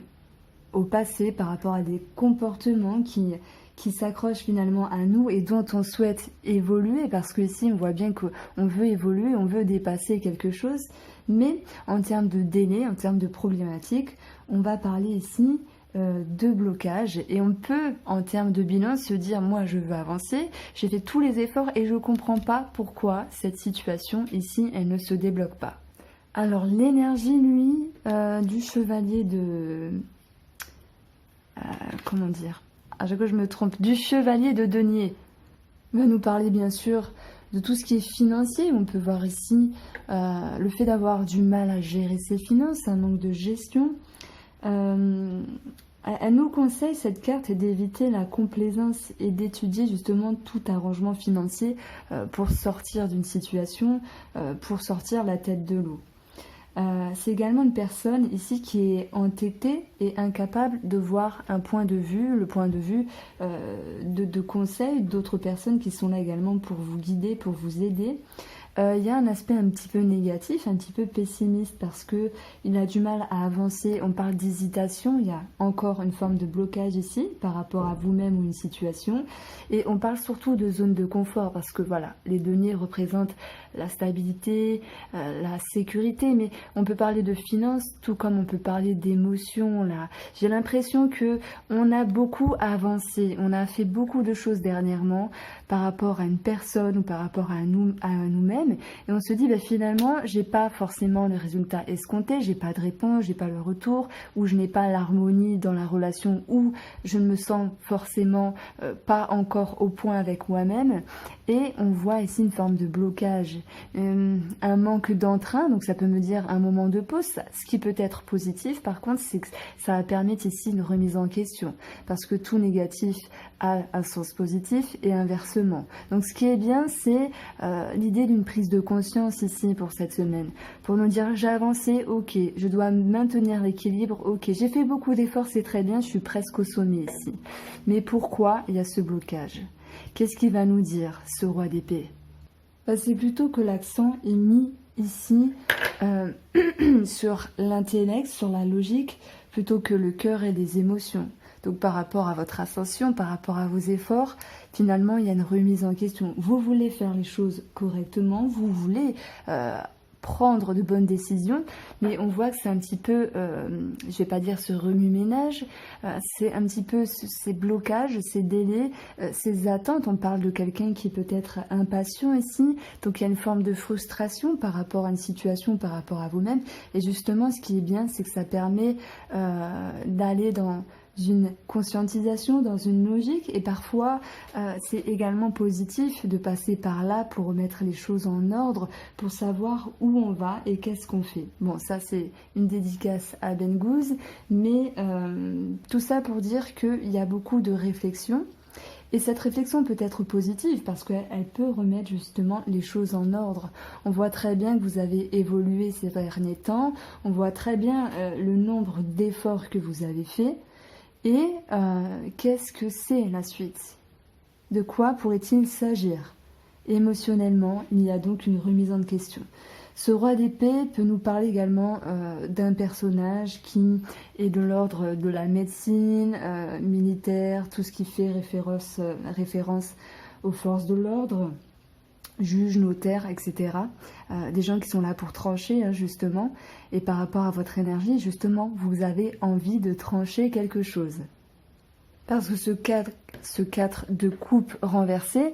au passé, par rapport à des comportements qui s'accrochent finalement à nous et dont on souhaite évoluer, parce que ici on voit bien qu'on veut évoluer, on veut dépasser quelque chose, mais en termes de délai, en termes de problématiques, on va parler ici de blocage et on peut en termes de bilan se dire moi je veux avancer, j'ai fait tous les efforts et je ne comprends pas pourquoi cette situation ici elle ne se débloque pas. Alors l'énergie lui du chevalier de... comment dire, à chaque fois je me trompe, du chevalier de denier va nous parler bien sûr de tout ce qui est financier. On peut voir ici le fait d'avoir du mal à gérer ses finances, un manque de gestion. Elle nous conseille cette carte d'éviter la complaisance et d'étudier justement tout arrangement financier pour sortir d'une situation, pour sortir la tête de l'eau. C'est également une personne ici qui est entêtée et incapable de voir un point de vue, le point de vue de conseils d'autres personnes qui sont là également pour vous guider, pour vous aider. Il y a un aspect un petit peu négatif, un petit peu pessimiste parce que il a du mal à avancer. On parle d'hésitation, il y a encore une forme de blocage ici par rapport à vous-même ou une situation. Et on parle surtout de zone de confort parce que voilà, les deniers représentent la stabilité, la sécurité, mais on peut parler de finances tout comme on peut parler d'émotions. Là, j'ai l'impression que on a beaucoup avancé, on a fait beaucoup de choses dernièrement par rapport à une personne ou par rapport à nous-mêmes. Et on se dit finalement j'ai pas forcément le résultat escompté, j'ai pas de réponse, j'ai pas le retour, ou je n'ai pas l'harmonie dans la relation, ou je ne me sens forcément pas encore au point avec moi-même. Et on voit ici une forme de blocage, un manque d'entrain, donc ça peut me dire un moment de pause. Ce qui peut être positif par contre, c'est que ça va permettre ici une remise en question, parce que tout négatif a un sens positif et inversement. Donc ce qui est bien, c'est l'idée d'une prise de conscience ici pour cette semaine, pour nous dire j'ai avancé, ok, je dois maintenir l'équilibre, ok, j'ai fait beaucoup d'efforts, c'est très bien, je suis presque au sommet ici. Mais pourquoi il y a ce blocage? Qu'est-ce qu'il va nous dire, ce roi d'épée? C'est plutôt que l'accent est mis ici sur l'intellect, sur la logique, plutôt que le cœur et les émotions. Donc par rapport à votre ascension, par rapport à vos efforts, finalement il y a une remise en question. Vous voulez faire les choses correctement, vous voulez prendre de bonnes décisions, mais on voit que c'est un petit peu, je vais pas dire ce remue-ménage, c'est un petit peu ces blocages, ces délais, ces attentes. On parle de quelqu'un qui peut être impatient ici, donc il y a une forme de frustration par rapport à une situation, par rapport à vous-même. Et justement, ce qui est bien, c'est que ça permet d'aller dans une conscientisation, dans une logique, et parfois c'est également positif de passer par là pour remettre les choses en ordre, pour savoir où on va et qu'est-ce qu'on fait. Bon, ça c'est une dédicace à Ben Gouze, mais tout ça pour dire qu'il y a beaucoup de réflexion. Et cette réflexion peut être positive parce qu'elle peut remettre justement les choses en ordre. On voit très bien que vous avez évolué ces derniers temps, on voit très bien le nombre d'efforts que vous avez faits. Et qu'est-ce que c'est la suite? De quoi pourrait-il s'agir? Émotionnellement, il y a donc une remise en question. Ce roi d'épée peut nous parler également d'un personnage qui est de l'ordre de la médecine, militaire, tout ce qui fait référence aux forces de l'ordre, juges, notaires, etc. Des gens qui sont là pour trancher, justement. Et par rapport à votre énergie, justement, vous avez envie de trancher quelque chose. Parce que ce 4 de coupe renversé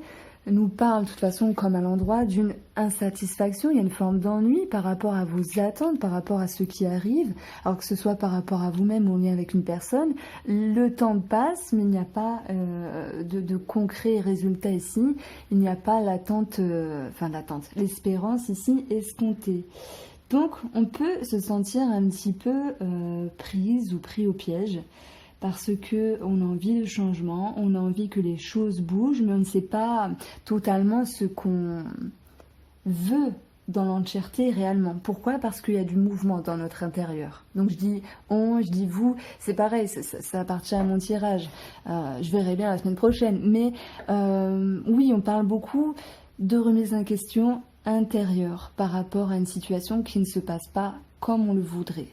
nous parle de toute façon comme à l'endroit d'une insatisfaction, il y a une forme d'ennui par rapport à vos attentes, par rapport à ce qui arrive, alors que ce soit par rapport à vous-même ou en lien avec une personne. Le temps passe, mais il n'y a pas de concret résultat ici, il n'y a pas l'espérance ici escomptée. Donc on peut se sentir un petit peu prise ou pris au piège, parce que on a envie de changement, on a envie que les choses bougent, mais on ne sait pas totalement ce qu'on veut dans l'entièreté réellement. Pourquoi? Parce qu'il y a du mouvement dans notre intérieur. Donc je dis on, je dis vous, c'est pareil, ça appartient à mon tirage. Je verrai bien la semaine prochaine. Mais oui, on parle beaucoup de remise en question intérieure par rapport à une situation qui ne se passe pas comme on le voudrait.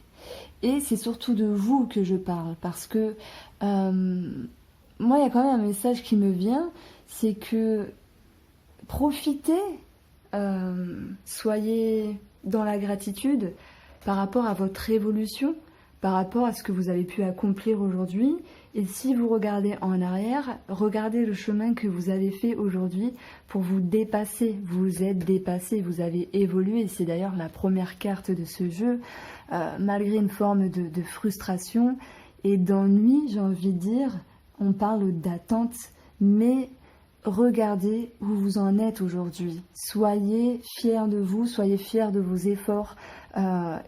Et c'est surtout de vous que je parle, parce que moi, il y a quand même un message qui me vient, c'est que profitez, soyez dans la gratitude par rapport à votre évolution, par rapport à ce que vous avez pu accomplir aujourd'hui. Et si vous regardez en arrière, regardez le chemin que vous avez fait aujourd'hui pour vous dépasser. Vous êtes dépassé, vous avez évolué. C'est d'ailleurs la première carte de ce jeu. Malgré une forme de frustration et d'ennui, j'ai envie de dire, on parle d'attente, mais regardez où vous en êtes aujourd'hui. Soyez fiers de vous, soyez fiers de vos efforts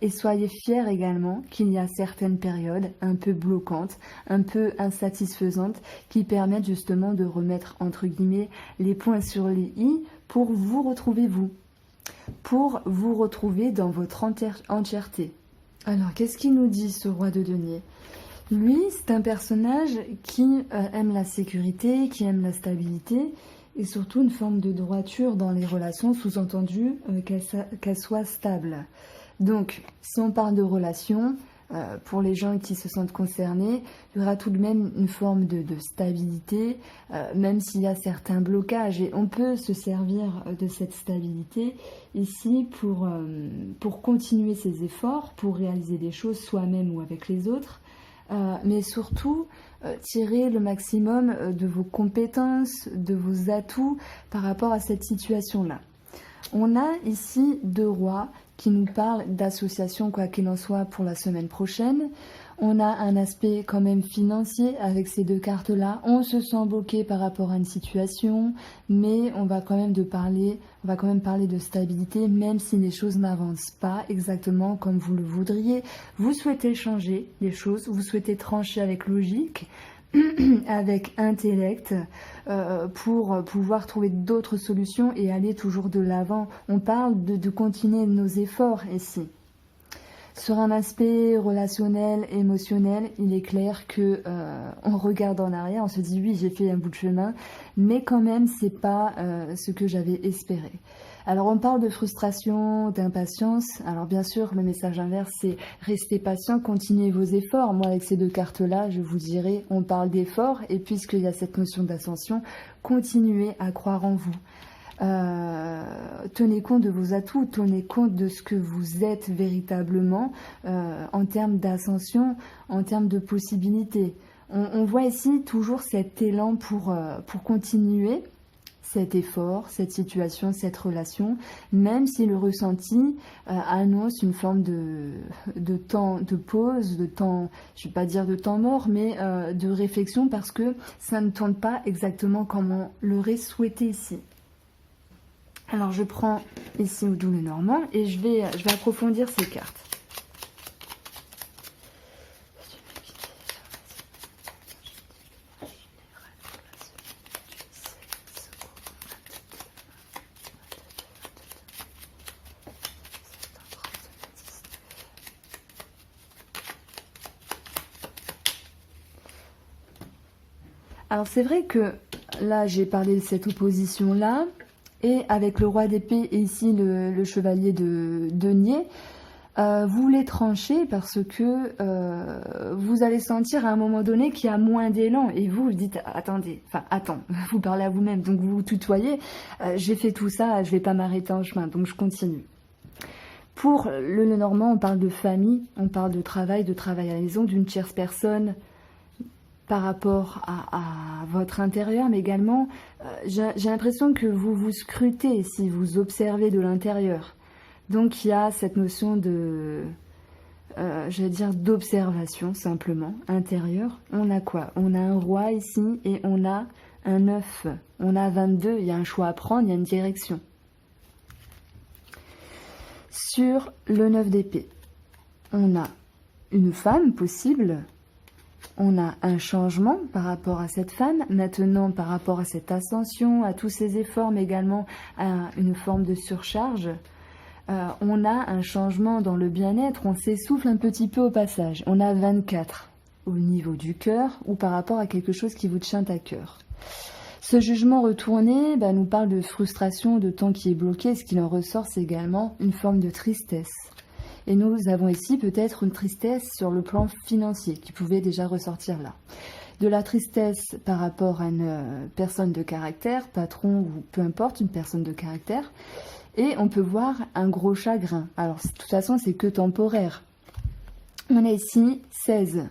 et soyez fiers également qu'il y a certaines périodes un peu bloquantes, un peu insatisfaisantes qui permettent justement de remettre entre guillemets les points sur les i pour vous retrouver vous, pour vous retrouver dans votre entièreté. Alors qu'est-ce qu'il nous dit ce roi de denier ? Lui, c'est un personnage qui aime la sécurité, qui aime la stabilité et surtout une forme de droiture dans les relations, sous-entendu qu'elle soit stable. Donc, si on parle de relations, pour les gens qui se sentent concernés, il y aura tout de même une forme de stabilité, même s'il y a certains blocages. Et on peut se servir de cette stabilité ici pour continuer ses efforts, pour réaliser des choses soi-même ou avec les autres. Mais surtout tirer le maximum de vos compétences, de vos atouts par rapport à cette situation-là. On a ici 2 rois qui nous parlent d'association, quoi qu'il en soit, pour la semaine prochaine. On a un aspect quand même financier avec ces 2 cartes-là. On se sent bloqué par rapport à une situation, mais on va quand même parler de stabilité, même si les choses n'avancent pas exactement comme vous le voudriez. Vous souhaitez changer les choses, vous souhaitez trancher avec logique, avec intellect, pour pouvoir trouver d'autres solutions et aller toujours de l'avant. On parle de continuer nos efforts ici. Sur un aspect relationnel, émotionnel, il est clair que on regarde en arrière, on se dit oui, j'ai fait un bout de chemin, mais quand même c'est pas ce que j'avais espéré. Alors on parle de frustration, d'impatience. Alors bien sûr, le message inverse, c'est restez patient, continuez vos efforts. Moi, avec ces 2 cartes-là, je vous dirais, on parle d'efforts, et puisqu'il y a cette notion d'ascension, continuez à croire en vous. Tenez compte de vos atouts, tenez compte de ce que vous êtes véritablement en termes d'ascension, en termes de possibilités. On voit ici toujours cet élan pour continuer cet effort, cette situation, cette relation, même si le ressenti annonce une forme de temps de pause, de temps, je ne vais pas dire de temps mort, mais de réflexion, parce que ça ne tourne pas exactement comme on l'aurait souhaité ici. Alors je prends ici au double normand et je vais approfondir ces cartes. Alors c'est vrai que là j'ai parlé de cette opposition-là, et avec le roi d'épée et ici le chevalier de denier, vous les tranchez parce que vous allez sentir à un moment donné qu'il y a moins d'élan, et vous dites attends, vous parlez à vous-même, donc vous vous tutoyez, j'ai fait tout ça, je vais pas m'arrêter en chemin, donc je continue. Pour le Lenormand, on parle de famille, on parle de travail à la maison, d'une tierce personne par rapport à votre intérieur, mais également, j'ai l'impression que vous vous scrutez si vous observez de l'intérieur. Donc il y a cette notion de, d'observation simplement, intérieure. On a quoi? On a un roi ici et on a un 9. On a 22, il y a un choix à prendre, il y a une direction. Sur le 9 d'épée, on a une femme possible, on a un changement par rapport à cette femme. Maintenant, par rapport à cette ascension, à tous ces efforts, mais également à une forme de surcharge, on a un changement dans le bien-être. On s'essouffle un petit peu au passage. On a 24 au niveau du cœur ou par rapport à quelque chose qui vous tient à cœur. Ce jugement retourné nous parle de frustration, de temps qui est bloqué. Ce qu'il en ressort, c'est également une forme de tristesse. Et nous avons ici peut-être une tristesse sur le plan financier qui pouvait déjà ressortir là. De la tristesse par rapport à une personne de caractère, patron ou peu importe, une personne de caractère. Et on peut voir un gros chagrin. Alors de toute façon, c'est que temporaire. On a ici 16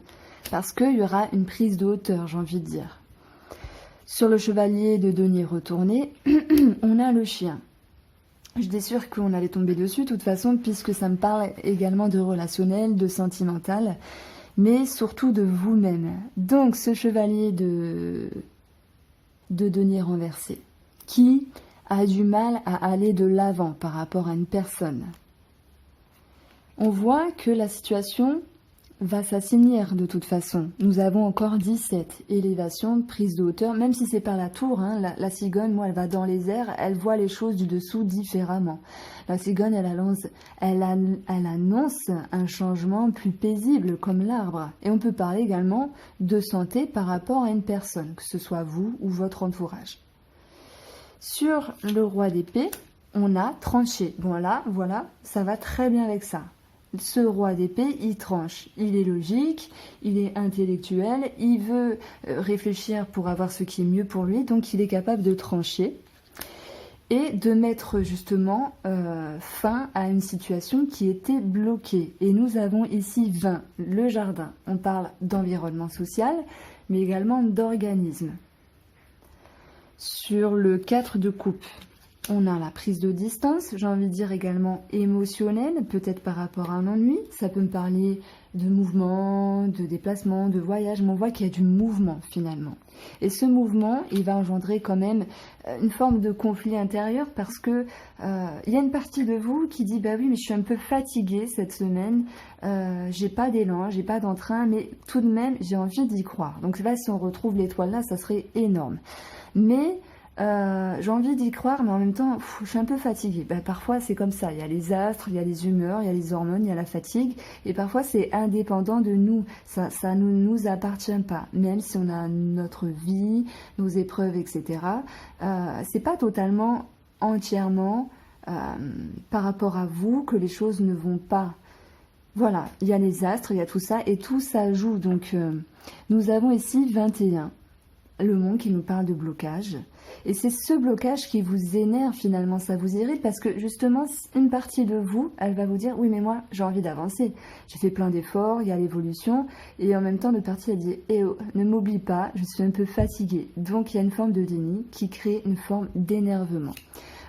parce qu'il y aura une prise de hauteur, j'ai envie de dire. Sur le chevalier de denier retourné, on a le chien. J'étais sûre qu'on allait tomber dessus, de toute façon, puisque ça me parle également de relationnel, de sentimental, mais surtout de vous-même. Donc, ce chevalier de denier renversé, qui a du mal à aller de l'avant par rapport à une personne. On voit que la situation va s'assainir de toute façon. Nous avons encore 17. Élévation, prise de hauteur, même si c'est par la tour, la cigogne, moi, elle va dans les airs, elle voit les choses du dessous différemment. La cigogne, elle annonce un changement plus paisible, comme l'arbre. Et on peut parler également de santé par rapport à une personne, que ce soit vous ou votre entourage. Sur le roi d'épée, on a tranché. Voilà, ça va très bien avec ça. Ce roi d'épée, il tranche, il est logique, il est intellectuel, il veut réfléchir pour avoir ce qui est mieux pour lui, donc il est capable de trancher et de mettre justement fin à une situation qui était bloquée. Et nous avons ici 20, le jardin. On parle d'environnement social, mais également d'organisme. Sur le 4 de coupe, on a la prise de distance, j'ai envie de dire également émotionnelle, peut-être par rapport à un ennui. Ça peut me parler de mouvement, de déplacement, de voyage, mais on voit qu'il y a du mouvement finalement. Et ce mouvement, il va engendrer quand même une forme de conflit intérieur parce que il y a une partie de vous qui dit bah oui, mais je suis un peu fatiguée cette semaine, j'ai pas d'élan, j'ai pas d'entrain, mais tout de même j'ai envie d'y croire. Donc là, si on retrouve l'étoile là, ça serait énorme. Mais j'ai envie d'y croire, mais en même temps, je suis un peu fatiguée. Parfois, c'est comme ça. Il y a les astres, il y a les humeurs, il y a les hormones, il y a la fatigue. Et parfois, c'est indépendant de nous. Ça ne nous appartient pas. Même si on a notre vie, nos épreuves, etc. C'est pas totalement, entièrement par rapport à vous que les choses ne vont pas. Voilà, il y a les astres, il y a tout ça. Et tout ça joue. Donc, nous avons ici 21. Le monde qui nous parle de blocage. Et c'est ce blocage qui vous énerve finalement, ça vous irrite parce que justement, une partie de vous, elle va vous dire « Oui, mais moi, j'ai envie d'avancer. J'ai fait plein d'efforts, il y a l'évolution. » Et en même temps, l'autre partie, elle dit « Eh oh, ne m'oublie pas, je suis un peu fatiguée. » Donc, il y a une forme de déni qui crée une forme d'énervement.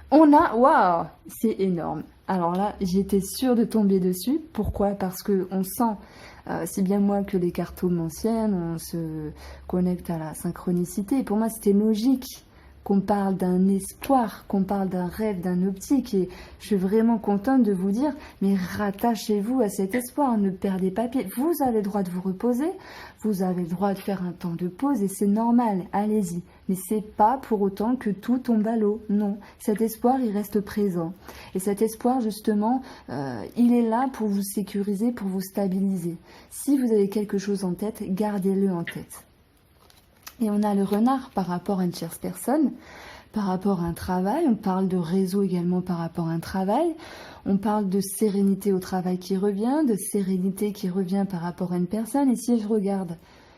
On a... Waouh, c'est énorme. Alors là, j'étais sûre de tomber dessus. Pourquoi? Parce qu'on sent... si bien moi que les cartomes anciennes, on se connecte à la synchronicité. Et pour moi, c'était logique qu'on parle d'un espoir, qu'on parle d'un rêve, d'un optique. Et je suis vraiment contente de vous dire, mais rattachez-vous à cet espoir, ne perdez pas pied. Vous avez le droit de vous reposer, vous avez le droit de faire un temps de pause et c'est normal, allez-y. Mais c'est pas pour autant que tout tombe à l'eau, non. Cet espoir, il reste présent. Et cet espoir, justement, il est là pour vous sécuriser, pour vous stabiliser. Si vous avez quelque chose en tête, gardez-le en tête. Et on a le renard par rapport à une tierce personne, par rapport à un travail. On parle de réseau également par rapport à un travail. On parle de sérénité au travail qui revient, de sérénité qui revient par rapport à une personne. Et si je regarde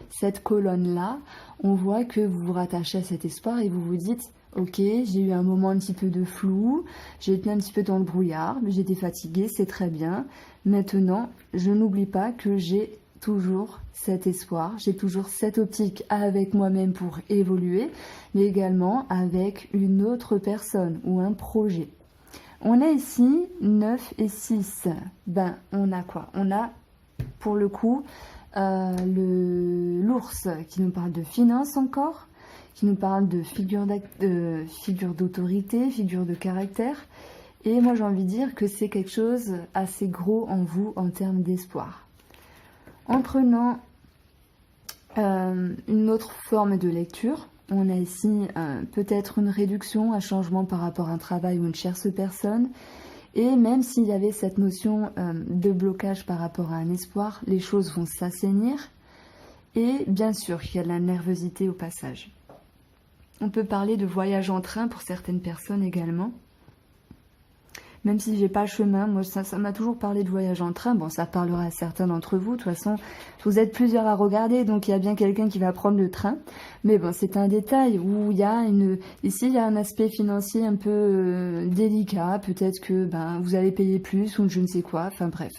cette colonne-là, on voit que vous vous rattachez à cet espoir et vous vous dites « Ok, j'ai eu un moment un petit peu de flou, j'ai été un petit peu dans le brouillard, mais j'étais fatiguée, c'est très bien. Maintenant, je n'oublie pas que j'ai toujours cet espoir, j'ai toujours cette optique avec moi-même pour évoluer, mais également avec une autre personne ou un projet. » On a ici 9 et 6. On a quoi? On a, pour le coup, l'ours qui nous parle de finances encore, qui nous parle de figure d'autorité, figure de caractère. Et moi, j'ai envie de dire que c'est quelque chose assez gros en vous en termes d'espoir. En prenant Une autre forme de lecture. On a ici peut-être une réduction, un changement par rapport à un travail ou une tierce personne. Et même s'il y avait cette notion de blocage par rapport à un espoir, les choses vont s'assainir. Et bien sûr, il y a de la nervosité au passage. On peut parler de voyage en train pour certaines personnes également. Même si j'ai pas le chemin, moi ça m'a toujours parlé de voyage en train. Bon, ça parlera à certains d'entre vous. De toute façon, vous êtes plusieurs à regarder, donc il y a bien quelqu'un qui va prendre le train. Mais bon, c'est un détail où il y a ici il y a un aspect financier un peu délicat. Peut-être que vous allez payer plus ou je ne sais quoi. Enfin bref.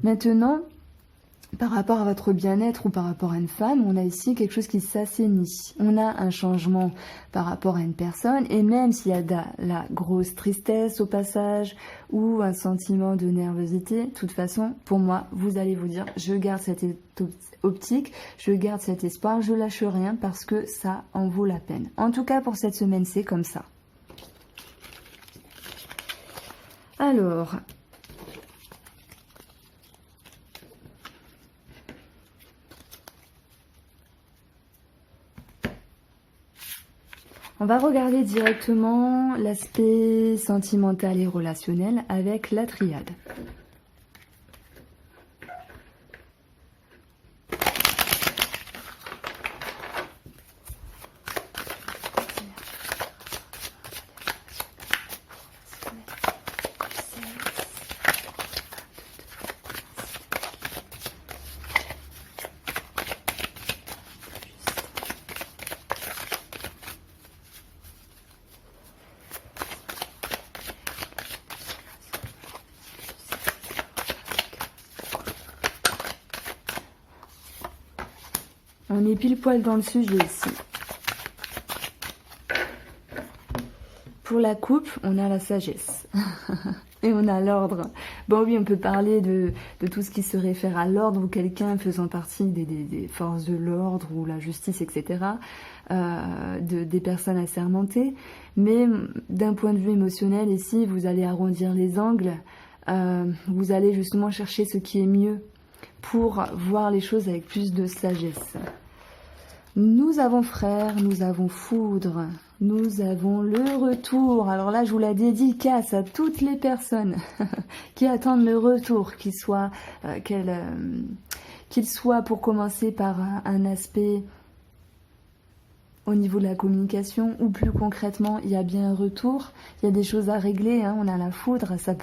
Maintenant, par rapport à votre bien-être ou par rapport à une femme, on a ici quelque chose qui s'assainit. On a un changement par rapport à une personne et même s'il y a de la grosse tristesse au passage ou un sentiment de nervosité, de toute façon, pour moi, vous allez vous dire, je garde cette optique, je garde cet espoir, je lâche rien parce que ça en vaut la peine. En tout cas, pour cette semaine, c'est comme ça. Alors... on va regarder directement l'aspect sentimental et relationnel avec la triade. On est pile poil dans le sujet ici. Pour la coupe, on a la sagesse. Et on a l'ordre. Bon oui, on peut parler de tout ce qui se réfère à l'ordre ou quelqu'un faisant partie des forces de l'ordre ou la justice, etc. Des personnes assermentées. Mais d'un point de vue émotionnel, ici, vous allez arrondir les angles. Vous allez justement chercher ce qui est mieux pour voir les choses avec plus de sagesse. Nous avons frère, nous avons foudre, nous avons le retour. Alors là, je vous la dédicace à toutes les personnes qui attendent le retour, qu'il soit pour commencer par un aspect au niveau de la communication ou plus concrètement, il y a bien un retour, il y a des choses à régler, hein. On a la foudre, ça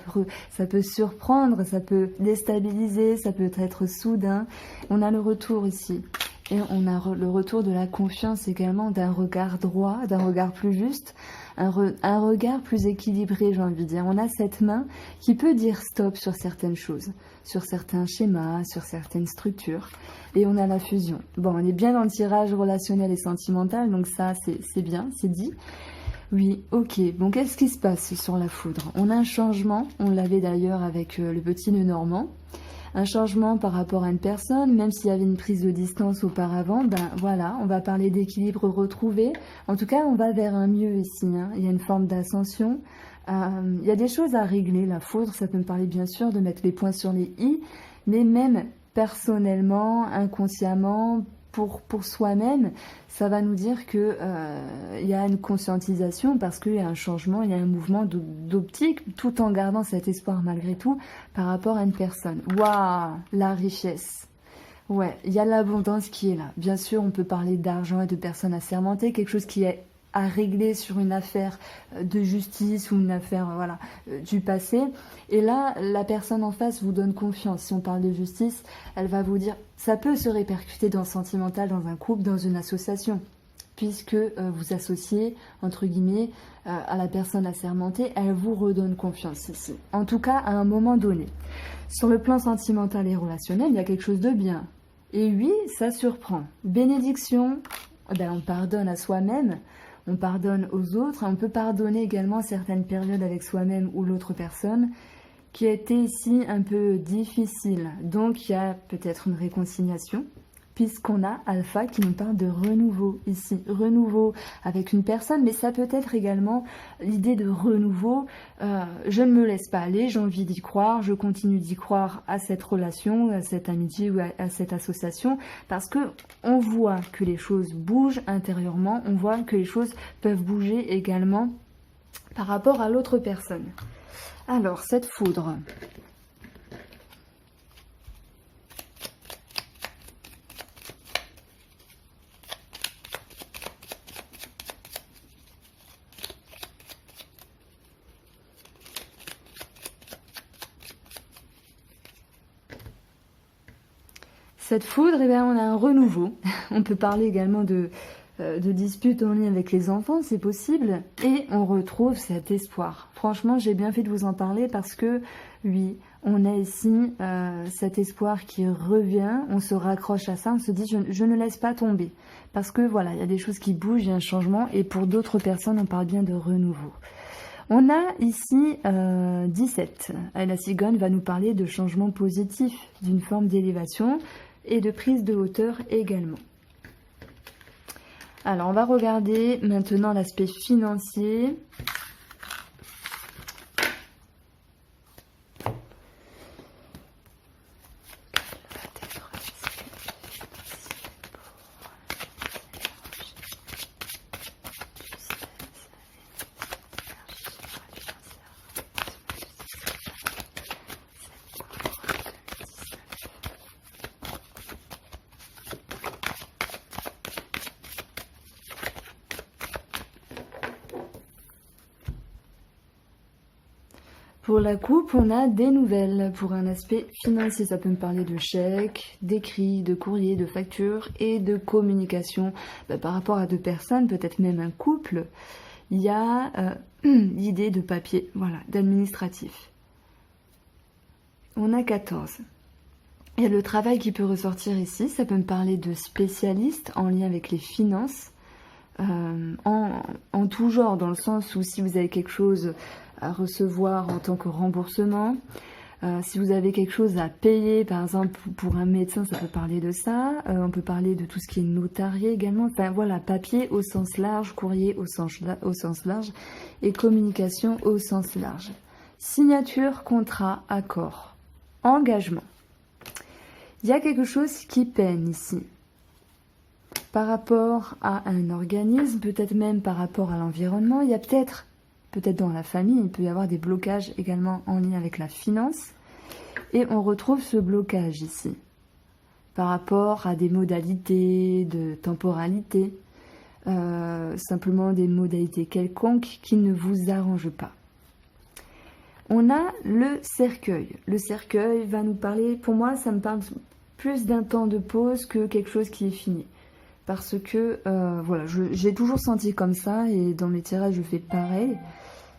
peut surprendre, ça peut déstabiliser, ça peut être soudain. On a le retour ici. Et on a le retour de la confiance également, d'un regard droit, d'un regard plus juste, un regard plus équilibré, j'ai envie de dire. On a cette main qui peut dire stop sur certaines choses, sur certains schémas, sur certaines structures. Et on a la fusion. Bon, on est bien dans le tirage relationnel et sentimental, donc ça, c'est bien, c'est dit. Oui, ok. Bon, qu'est-ce qui se passe sur la foudre? On a un changement, on l'avait d'ailleurs avec le petit nœud normand. Un changement par rapport à une personne, même s'il y avait une prise de distance auparavant, voilà, on va parler d'équilibre retrouvé. En tout cas, on va vers un mieux ici, hein. Il y a une forme d'ascension. Il y a des choses à régler. La foudre, ça peut me parler bien sûr de mettre les points sur les i, mais même personnellement, inconsciemment, pour soi-même, ça va nous dire que il y a une conscientisation parce qu'il y a un changement, il y a un mouvement d'optique, tout en gardant cet espoir malgré tout par rapport à une personne. Waouh, la richesse. Ouais, il y a l'abondance qui est là. Bien sûr, on peut parler d'argent et de personnes assermentées, quelque chose qui est à régler sur une affaire de justice ou une affaire du passé. Et là, la personne en face vous donne confiance. Si on parle de justice, elle va vous dire, ça peut se répercuter dans le sentimental, dans un couple, dans une association, puisque vous associez, entre guillemets, à la personne assermentée, elle vous redonne confiance ici. En tout cas, à un moment donné. Sur le plan sentimental et relationnel, il y a quelque chose de bien. Et oui, ça surprend. Bénédiction, on pardonne à soi-même, on pardonne aux autres, on peut pardonner également certaines périodes avec soi-même ou l'autre personne qui a été ici un peu difficile. Donc il y a peut-être une réconciliation, puisqu'on a Alpha qui nous parle de renouveau ici. Renouveau avec une personne, mais ça peut être également l'idée de renouveau. Je ne me laisse pas aller, j'ai envie d'y croire, je continue d'y croire à cette relation, à cette amitié ou à cette association, parce que on voit que les choses bougent intérieurement, on voit que les choses peuvent bouger également par rapport à l'autre personne. Alors, cette foudre... Cette foudre, eh bien, on a un renouveau. On peut parler également de disputes en lien avec les enfants, c'est possible. Et on retrouve cet espoir. Franchement, j'ai bien fait de vous en parler parce que, oui, on a ici cet espoir qui revient. On se raccroche à ça, on se dit je ne laisse pas tomber. Parce que voilà, il y a des choses qui bougent, il y a un changement. Et pour d'autres personnes, on parle bien de renouveau. On a ici 17. La cigogne va nous parler de changement positif, d'une forme d'élévation et de prise de hauteur également. Alors, on va regarder maintenant l'aspect financier. Pour la coupe, on a des nouvelles pour un aspect financier. Ça peut me parler de chèques, d'écrits, de courriers, de factures et de communication par rapport à deux personnes, peut-être même un couple. Il y a l'idée de papier, voilà, d'administratif. On a 14. Il y a le travail qui peut ressortir ici. Ça peut me parler de spécialistes en lien avec les finances. En tout genre, dans le sens où si vous avez quelque chose à recevoir en tant que remboursement, si vous avez quelque chose à payer, par exemple pour un médecin, ça peut parler de ça. On peut parler de tout ce qui est notarié également. Enfin voilà, papier au sens large, courrier au sens large et communication au sens large. Signature, contrat, accord, engagement. Il y a quelque chose qui peine ici. Par rapport à un organisme, peut-être même par rapport à l'environnement, il y a peut-être dans la famille, il peut y avoir des blocages également en lien avec la finance. Et on retrouve ce blocage ici, par rapport à des modalités de temporalité, simplement des modalités quelconques qui ne vous arrangent pas. On a le cercueil. Le cercueil va nous parler, pour moi, ça me parle plus d'un temps de pause que quelque chose qui est fini. Parce que, voilà, j'ai toujours senti comme ça, et dans mes tirages, je fais pareil.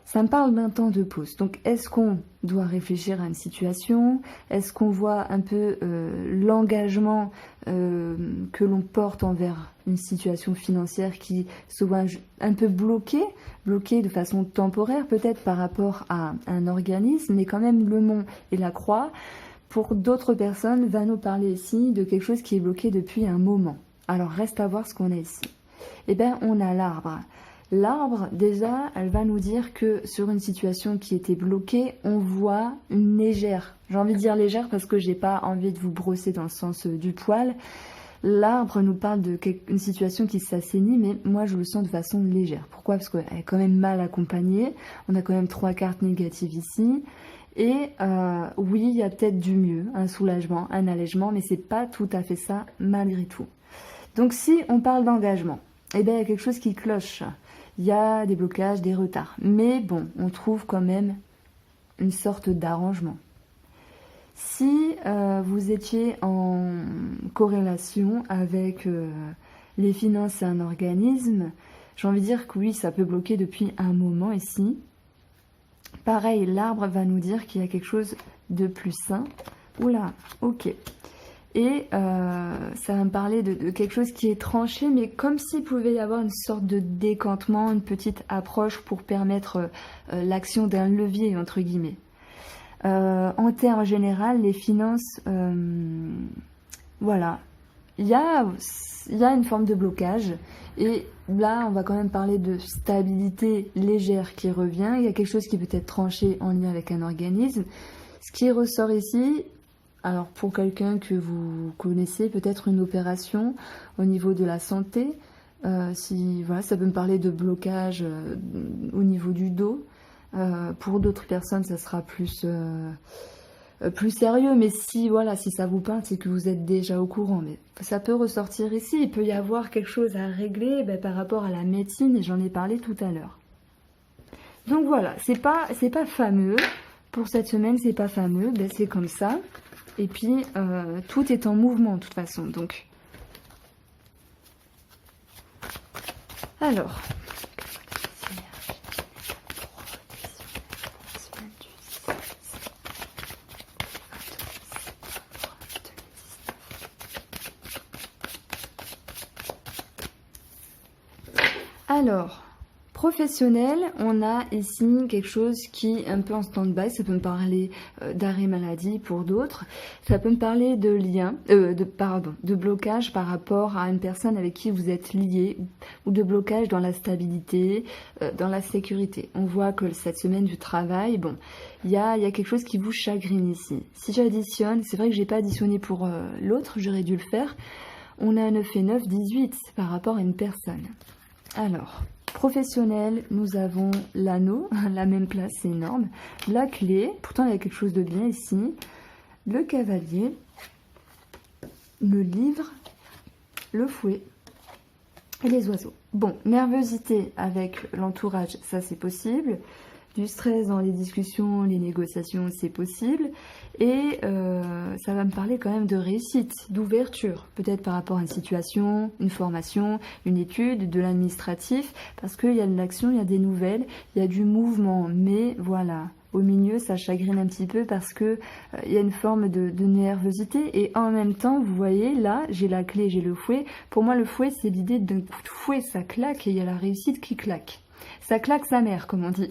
Ça me parle d'un temps de pause. Donc, est-ce qu'on doit réfléchir à une situation? Est-ce qu'on voit un peu l'engagement que l'on porte envers une situation financière qui se voit un peu bloquée de façon temporaire, peut-être par rapport à un organisme, mais quand même le mont et la croix, pour d'autres personnes, va nous parler ici de quelque chose qui est bloqué depuis un moment. Alors, reste à voir ce qu'on a ici. Eh bien, on a l'arbre. L'arbre, déjà, elle va nous dire que sur une situation qui était bloquée, on voit une légère. J'ai envie de dire légère parce que j'ai pas envie de vous brosser dans le sens du poil. L'arbre nous parle d'une situation qui s'assainit, mais moi je le sens de façon légère. Pourquoi? Parce qu'elle est quand même mal accompagnée. On a quand même 3 cartes négatives ici. Et oui, il y a peut-être du mieux, un soulagement, un allègement, mais c'est pas tout à fait ça malgré tout. Donc si on parle d'engagement, eh bien il y a quelque chose qui cloche. Il y a des blocages, des retards. Mais bon, on trouve quand même une sorte d'arrangement. Si vous étiez en corrélation avec les finances et un organisme, j'ai envie de dire que oui, ça peut bloquer depuis un moment ici. Pareil, l'arbre va nous dire qu'il y a quelque chose de plus sain. Oula, ok. Et ça va me parler de quelque chose qui est tranché, mais comme s'il pouvait y avoir une sorte de décantement, une petite approche pour permettre l'action d'un levier, entre guillemets. En termes généraux, les finances, voilà, il y a une forme de blocage. Et là, on va quand même parler de stabilité légère qui revient. Il y a quelque chose qui peut être tranché en lien avec un organisme. Ce qui ressort ici, alors pour quelqu'un que vous connaissez, peut-être une opération au niveau de la santé. Voilà, ça peut me parler de blocage au niveau du dos. Pour d'autres personnes, ça sera plus sérieux, mais si ça vous peint, c'est que vous êtes déjà au courant. Mais ça peut ressortir ici. Il peut y avoir quelque chose à régler par rapport à la médecine, et j'en ai parlé tout à l'heure. Donc voilà, c'est pas fameux. Pour cette semaine, c'est pas fameux, c'est comme ça. Et puis, tout est en mouvement de toute façon. Donc, alors, professionnel, on a ici quelque chose qui est un peu en stand-by. Ça peut me parler d'arrêt maladie pour d'autres. Ça peut me parler de lien, de blocage par rapport à une personne avec qui vous êtes lié, ou de blocage dans la stabilité, dans la sécurité. On voit que cette semaine du travail, bon, il y a quelque chose qui vous chagrine ici. Si j'additionne, c'est vrai que j'ai pas additionné pour l'autre, j'aurais dû le faire. On a un 9 et 9, 18 par rapport à une personne. Alors, professionnel, nous avons l'anneau, la même place, c'est énorme. La clé, pourtant il y a quelque chose de bien ici. Le cavalier, le livre, le fouet et les oiseaux. Bon, nervosité avec l'entourage, ça c'est possible. Du stress dans les discussions, les négociations, c'est possible. Et ça va me parler quand même de réussite, d'ouverture. Peut-être par rapport à une situation, une formation, une étude, de l'administratif. Parce qu'il y a de l'action, il y a des nouvelles, il y a du mouvement. Mais voilà, au milieu, ça chagrine un petit peu parce que il y a une forme de nervosité. Et en même temps, vous voyez, là, j'ai la clé, j'ai le fouet. Pour moi, le fouet, c'est l'idée d'un coup de fouet, ça claque et il y a la réussite qui claque. Ça claque sa mère, comme on dit.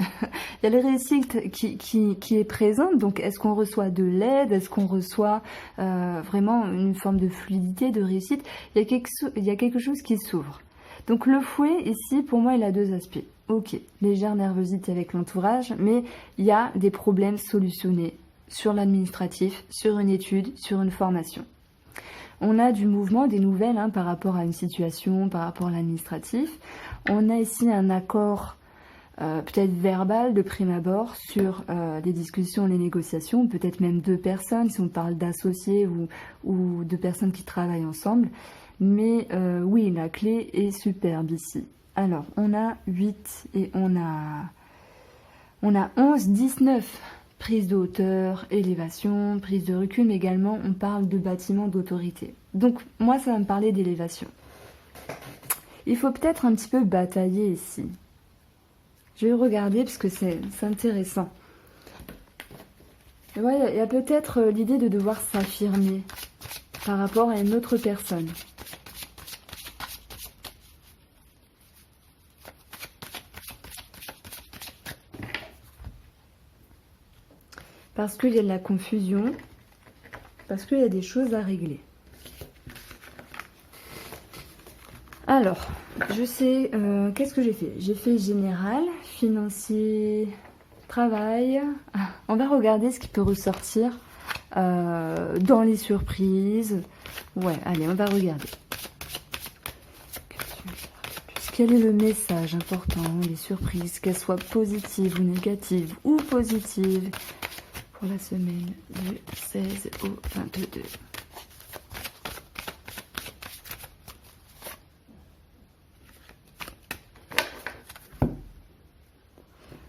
Il y a la réussite qui est présente. Donc, est-ce qu'on reçoit de l'aide? Est-ce qu'on reçoit vraiment une forme de fluidité, de réussite? Il y a quelque chose qui s'ouvre. Donc, le fouet, ici, pour moi, il a deux aspects. Ok, légère nervosité avec l'entourage, mais il y a des problèmes solutionnés sur l'administratif, sur une étude, sur une formation. On a du mouvement, des nouvelles par rapport à une situation, par rapport à l'administratif. On a ici un accord peut-être verbal de prime abord sur les discussions, les négociations, peut-être même deux personnes, si on parle d'associés ou de personnes qui travaillent ensemble. Mais oui, la clé est superbe ici. Alors, on a 8 et on a 11, 19. Prise de hauteur, élévation, prise de recul, mais également on parle de bâtiment d'autorité. Donc moi ça va me parler d'élévation. Il faut peut-être un petit peu batailler ici. Je vais regarder parce que c'est intéressant. Ouais, il y a peut-être l'idée de devoir s'affirmer par rapport à une autre personne. Parce qu'il y a de la confusion, parce qu'il y a des choses à régler. Alors, je sais, qu'est-ce que j'ai fait? J'ai fait général, financier, travail. On va regarder ce qui peut ressortir dans les surprises. Ouais, allez, on va regarder. Quel est le message important, les surprises, qu'elles soient positives ou négatives, ou positives, pour la semaine du 16 au 22.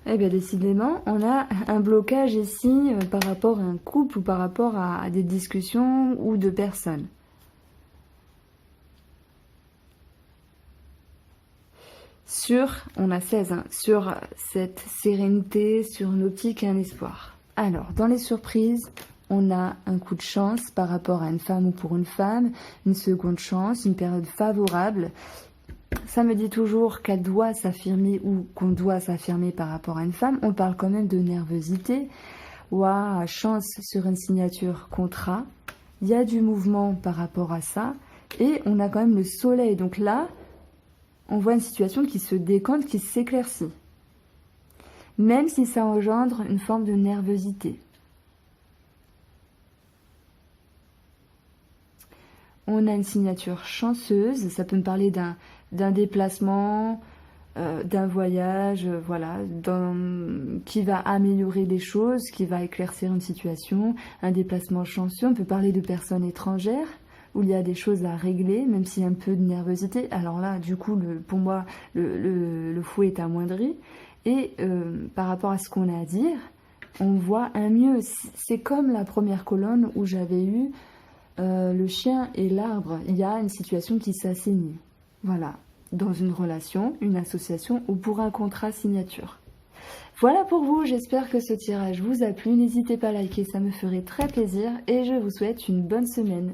Eh bien, décidément, on a un blocage ici par rapport à un couple ou par rapport à des discussions ou de personnes. On a 16, sur cette sérénité, sur une optique et un espoir. Alors, dans les surprises, on a un coup de chance par rapport à une femme ou pour une femme, une seconde chance, une période favorable. Ça me dit toujours qu'elle doit s'affirmer ou qu'on doit s'affirmer par rapport à une femme. On parle quand même de nervosité. Waouh, chance sur une signature contrat. Il y a du mouvement par rapport à ça. Et on a quand même le soleil. Donc là, on voit une situation qui se décante, qui s'éclaircit. Même si ça engendre une forme de nervosité. On a une signature chanceuse. Ça peut me parler d'un déplacement, d'un voyage, voilà, qui va améliorer des choses, qui va éclaircir une situation. Un déplacement chanceux. On peut parler de personnes étrangères, où il y a des choses à régler, même s'il y a un peu de nervosité. Alors là, du coup, pour moi, le fouet est amoindri. Et par rapport à ce qu'on a à dire, on voit un mieux. C'est comme la première colonne où j'avais eu le chien et l'arbre. Il y a une situation qui s'assainit. Voilà, dans une relation, une association ou pour un contrat signature. Voilà pour vous, j'espère que ce tirage vous a plu. N'hésitez pas à liker, ça me ferait très plaisir. Et je vous souhaite une bonne semaine.